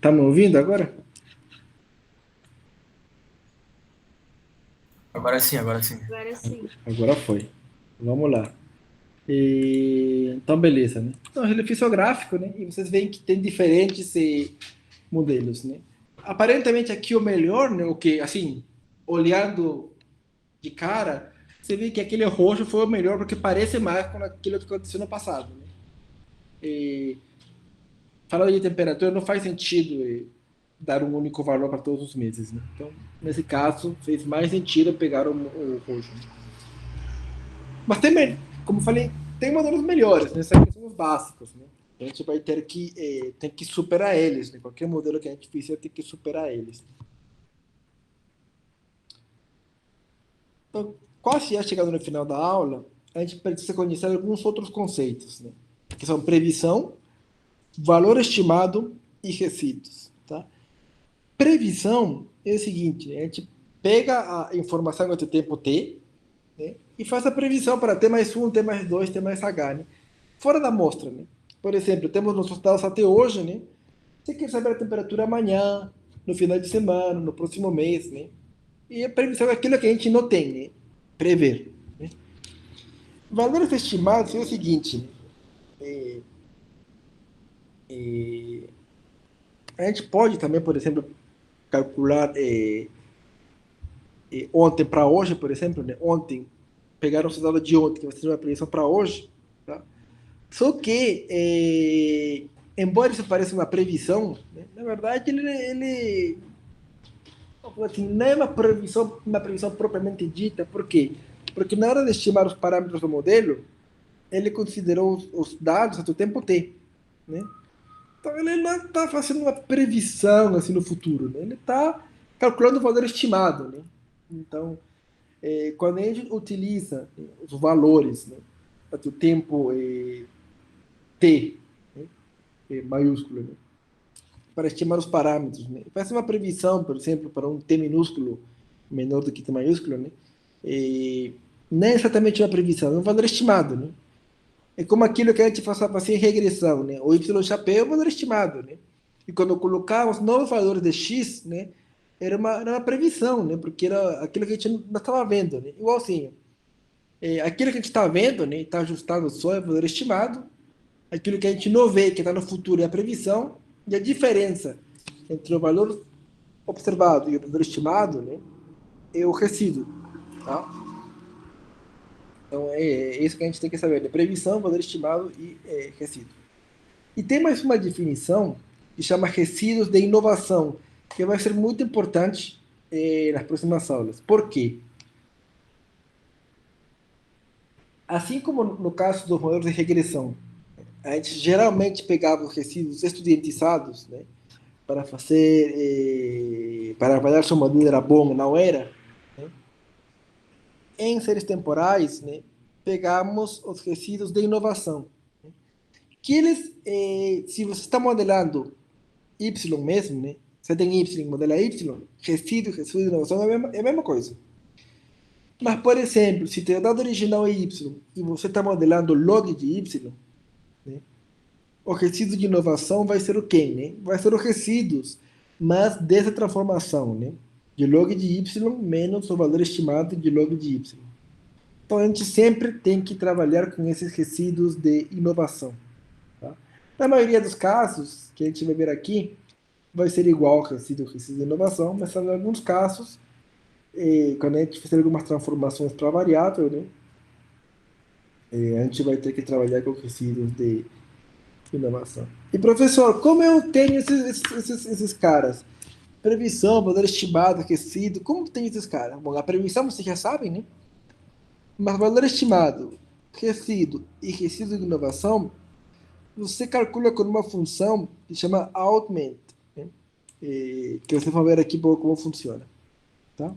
Tá me ouvindo agora? Agora sim, agora sim. Agora sim. Agora foi. Vamos lá. Então, beleza, né? Então, ele é fisiográfico, né? E vocês veem que tem diferentes modelos, né? Aparentemente aqui o melhor, né? O que, assim, olhando de cara, você vê que aquele roxo foi o melhor porque parece mais com aquilo que aconteceu no passado, né? E, falando de temperatura, não faz sentido dar um único valor para todos os meses, né? Então, nesse caso, fez mais sentido pegar o roxo. Mas tem, como eu falei, tem modelos melhores, né? Esses aqui são os básicos, né? A gente vai ter tem que superar eles, né? Qualquer modelo que a gente fizer tem que superar eles. Então, quase já chegando no final da aula, a gente precisa conhecer alguns outros conceitos, né? Que são previsão, valor estimado e resíduos, tá? Previsão é o seguinte, a gente pega a informação do tempo T, né, e faz a previsão para T mais 1, T mais 2, T mais H, né? Fora da amostra, né? Por exemplo, temos nossos dados até hoje, né? Você quer saber a temperatura amanhã, no final de semana, no próximo mês, né? E a previsão é aquilo que a gente não tem, né? Prever. Né? Valores estimados é o seguinte, né? A gente pode também, por exemplo, calcular ontem para hoje, por exemplo, né? Ontem, pegar o resultado de ontem, que vai ser uma previsão para hoje, tá? Só que, embora isso pareça uma previsão, né? Na verdade, assim, não é uma previsão propriamente dita. Por quê? Porque na hora de estimar os parâmetros do modelo, ele considerou os dados do tempo T, né? Então ele não está fazendo uma previsão assim no futuro, né? Ele está calculando o valor estimado, né? Então, quando a gente utiliza os valores, né, do tempo T, né, maiúsculo, né, para estimar os parâmetros, né, faz uma previsão, por exemplo, para um T minúsculo menor do que T maiúsculo, né, não é exatamente uma previsão, é um valor estimado, né? É como aquilo que a gente fazia em regressão, né? O Y chapéu é o valor estimado, né? E quando colocávamos novos valores de X, né? Era uma previsão, né? Porque era aquilo que a gente não estava vendo, né? Igualzinho. Aquilo que a gente está vendo, né? Está ajustado só é o valor estimado. Aquilo que a gente não vê, que está no futuro, é a previsão. E a diferença entre o valor observado e o valor estimado, né? É o resíduo, tá? Então, é isso que a gente tem que saber, né? Previsão, valor estimado e resíduo. E tem mais uma definição que chama resíduos de inovação, que vai ser muito importante nas próximas aulas. Por quê? Assim como no caso dos modelos de regressão, a gente geralmente pegava os resíduos estudiantizados, né, para fazer, para avaliar se o modelo era bom ou não era, né? Em séries temporais, né, pegamos os resíduos de inovação, né, que eles, se você está modelando Y mesmo, né, você tem Y, modela Y, resíduo de inovação é a mesma coisa. Mas, por exemplo, se teu dado original é Y e você está modelando log de Y, né, o resíduo de inovação vai ser o quê? Né? Vai ser os resíduos, mas dessa transformação, né? De log de Y menos o valor estimado de log de Y. Então, a gente sempre tem que trabalhar com esses resíduos de inovação. Tá? Na maioria dos casos, que a gente vai ver aqui, vai ser igual ao resíduo de inovação, mas em alguns casos, quando a gente fizer algumas transformações para variável, né, A gente vai ter que trabalhar com resíduos de inovação. E, professor, como eu tenho esses caras? Previsão, valor estimado, aquecido, como tem esses caras? Bom, a previsão vocês já sabem, né? Mas valor estimado, resíduo e resíduo de inovação, você calcula com uma função que chama augment, né? Que você vai ver aqui como funciona. Tá?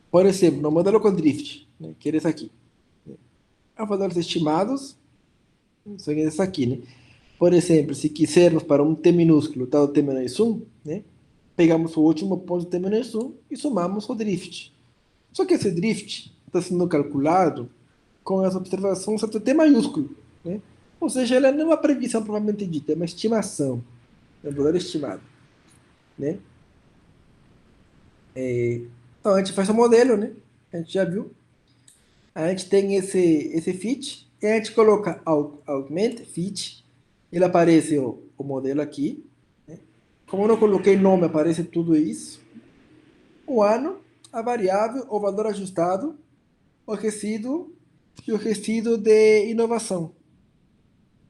Por exemplo, no modelo com drift, né, que é esse aqui. Há valores estimados, são esses aqui, né? Por exemplo, se quisermos para um t minúsculo dado t menos 1, né, pegamos o último ponto de t menos 1 e somamos o drift. Só que esse drift está sendo calculado com as observações até t maiúsculo, né? Ou seja, ela não é uma previsão propriamente dita, é uma estimação, é um valor estimado, né? Então a gente faz o modelo, né? A gente já viu. A gente tem esse fit, e a gente coloca augment, fit, ele aparece o modelo aqui, né? Como eu não coloquei nome, aparece tudo isso. O ano, a variável, o valor ajustado, o resíduo e o resíduo de inovação,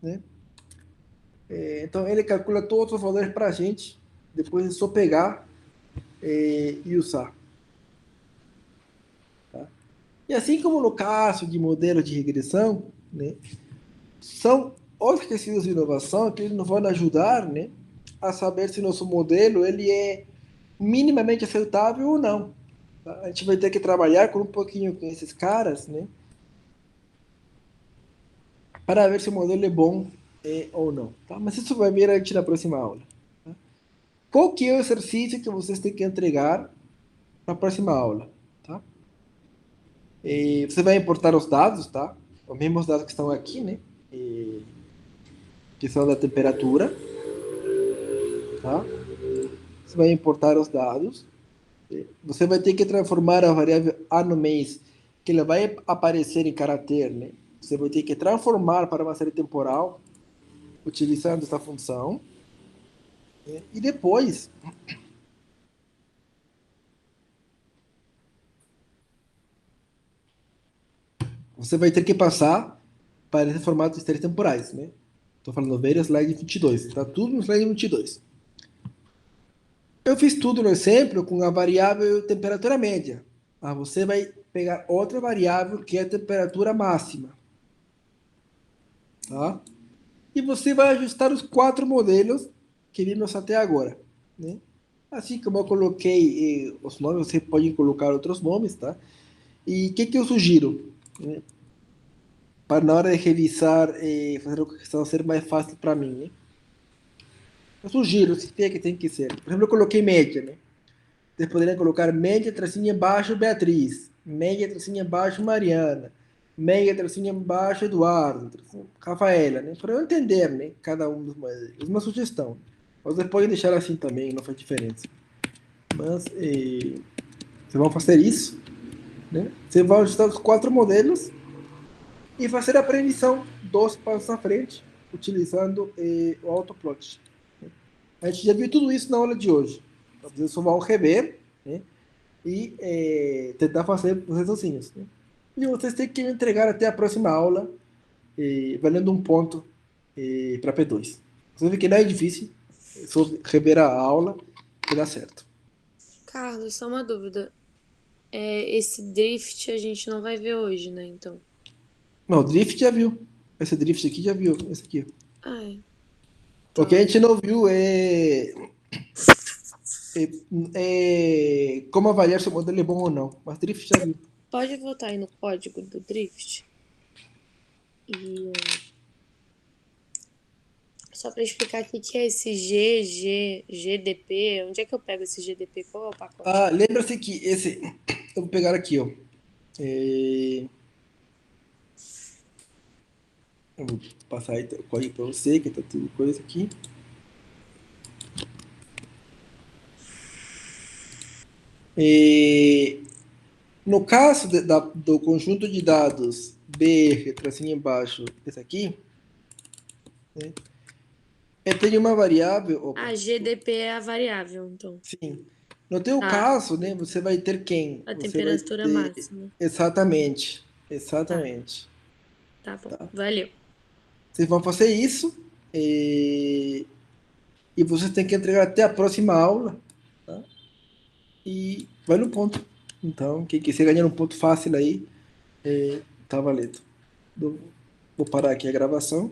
né? Então ele calcula todos os valores para a gente, depois é só pegar e usar. Tá? E assim como no caso de modelo de regressão, né, são os resíduos de inovação que eles nos vão ajudar, né, a saber se nosso modelo ele é minimamente aceitável ou não. Tá? A gente vai ter que trabalhar com um pouquinho com esses caras, né, para ver se o modelo é bom ou não. Tá? Mas isso vai vir a gente na próxima aula. Tá? Qual que é o exercício que vocês têm que entregar na próxima aula? Tá? Você vai importar os dados, tá? Os mesmos dados que estão aqui, né? Que são da temperatura, tá? Você vai importar os dados. Você vai ter que transformar a variável a no mês, que ela vai aparecer em caráter, né? Você vai ter que transformar para uma série temporal, utilizando essa função. E depois, você vai ter que passar para esse formato de séries temporais, né? Estou falando ver slide 22. Está tudo no slide 22. Eu fiz tudo no exemplo com a variável temperatura média. Você vai pegar outra variável que é a temperatura máxima. Tá? E você vai ajustar os 4 modelos que vimos até agora, né? Assim como eu coloquei os nomes, você pode colocar outros nomes, tá? E o que eu sugiro? Né? Para na hora de revisar, fazer a questão ser mais fácil para mim, né? Eu sugiro, se tem que ser. Por exemplo, eu coloquei média, né? Vocês poderiam colocar média, tracinho embaixo, Beatriz. Média, tracinho embaixo, Mariana. Média, tracinho embaixo, Eduardo. Rafaela, né? Para eu entender, né? Cada um dos modelos. Uma sugestão. Vocês podem deixar assim também, não faz diferença. Mas, vocês vão fazer isso, né? Vocês vão ajustar os 4 modelos e fazer a previsão 2 passos à frente, utilizando o autoplot. A gente já viu tudo isso na aula de hoje. Então, vocês só vão rever, né, e tentar fazer os raciocínios. Né? E vocês têm que entregar até a próxima aula, valendo um ponto para P2. Você vê que não é difícil, é só rever a aula que dá certo. Carlos, só uma dúvida. Esse drift a gente não vai ver hoje, né? Então. Não, o drift já viu. Esse drift aqui já viu. Esse aqui. Ai. O que a gente não viu como avaliar se o modelo é bom ou não. Mas drift já viu. Pode voltar aí no código do drift? E só para explicar aqui que é esse GDP. Onde é que eu pego esse GDP? Qual é o pacote? Lembra-se que esse... Eu vou pegar aqui, ó. Eu vou passar aí o código para você, que tá tudo coisa aqui. No caso do conjunto de dados BR, tracinho embaixo, esse aqui, né, eu tenho uma variável... Opa, GDP é a variável, então. sim. No teu caso, né, você vai ter quem? A Você temperatura vai ter, máxima. exatamente. Exatamente. Tá bom, Tá. valeu. Vocês vão fazer isso e vocês têm que entregar até a próxima aula, tá? E vai no ponto. Então, quem quiser ganhar um ponto fácil aí, tá valendo. Vou parar aqui a gravação.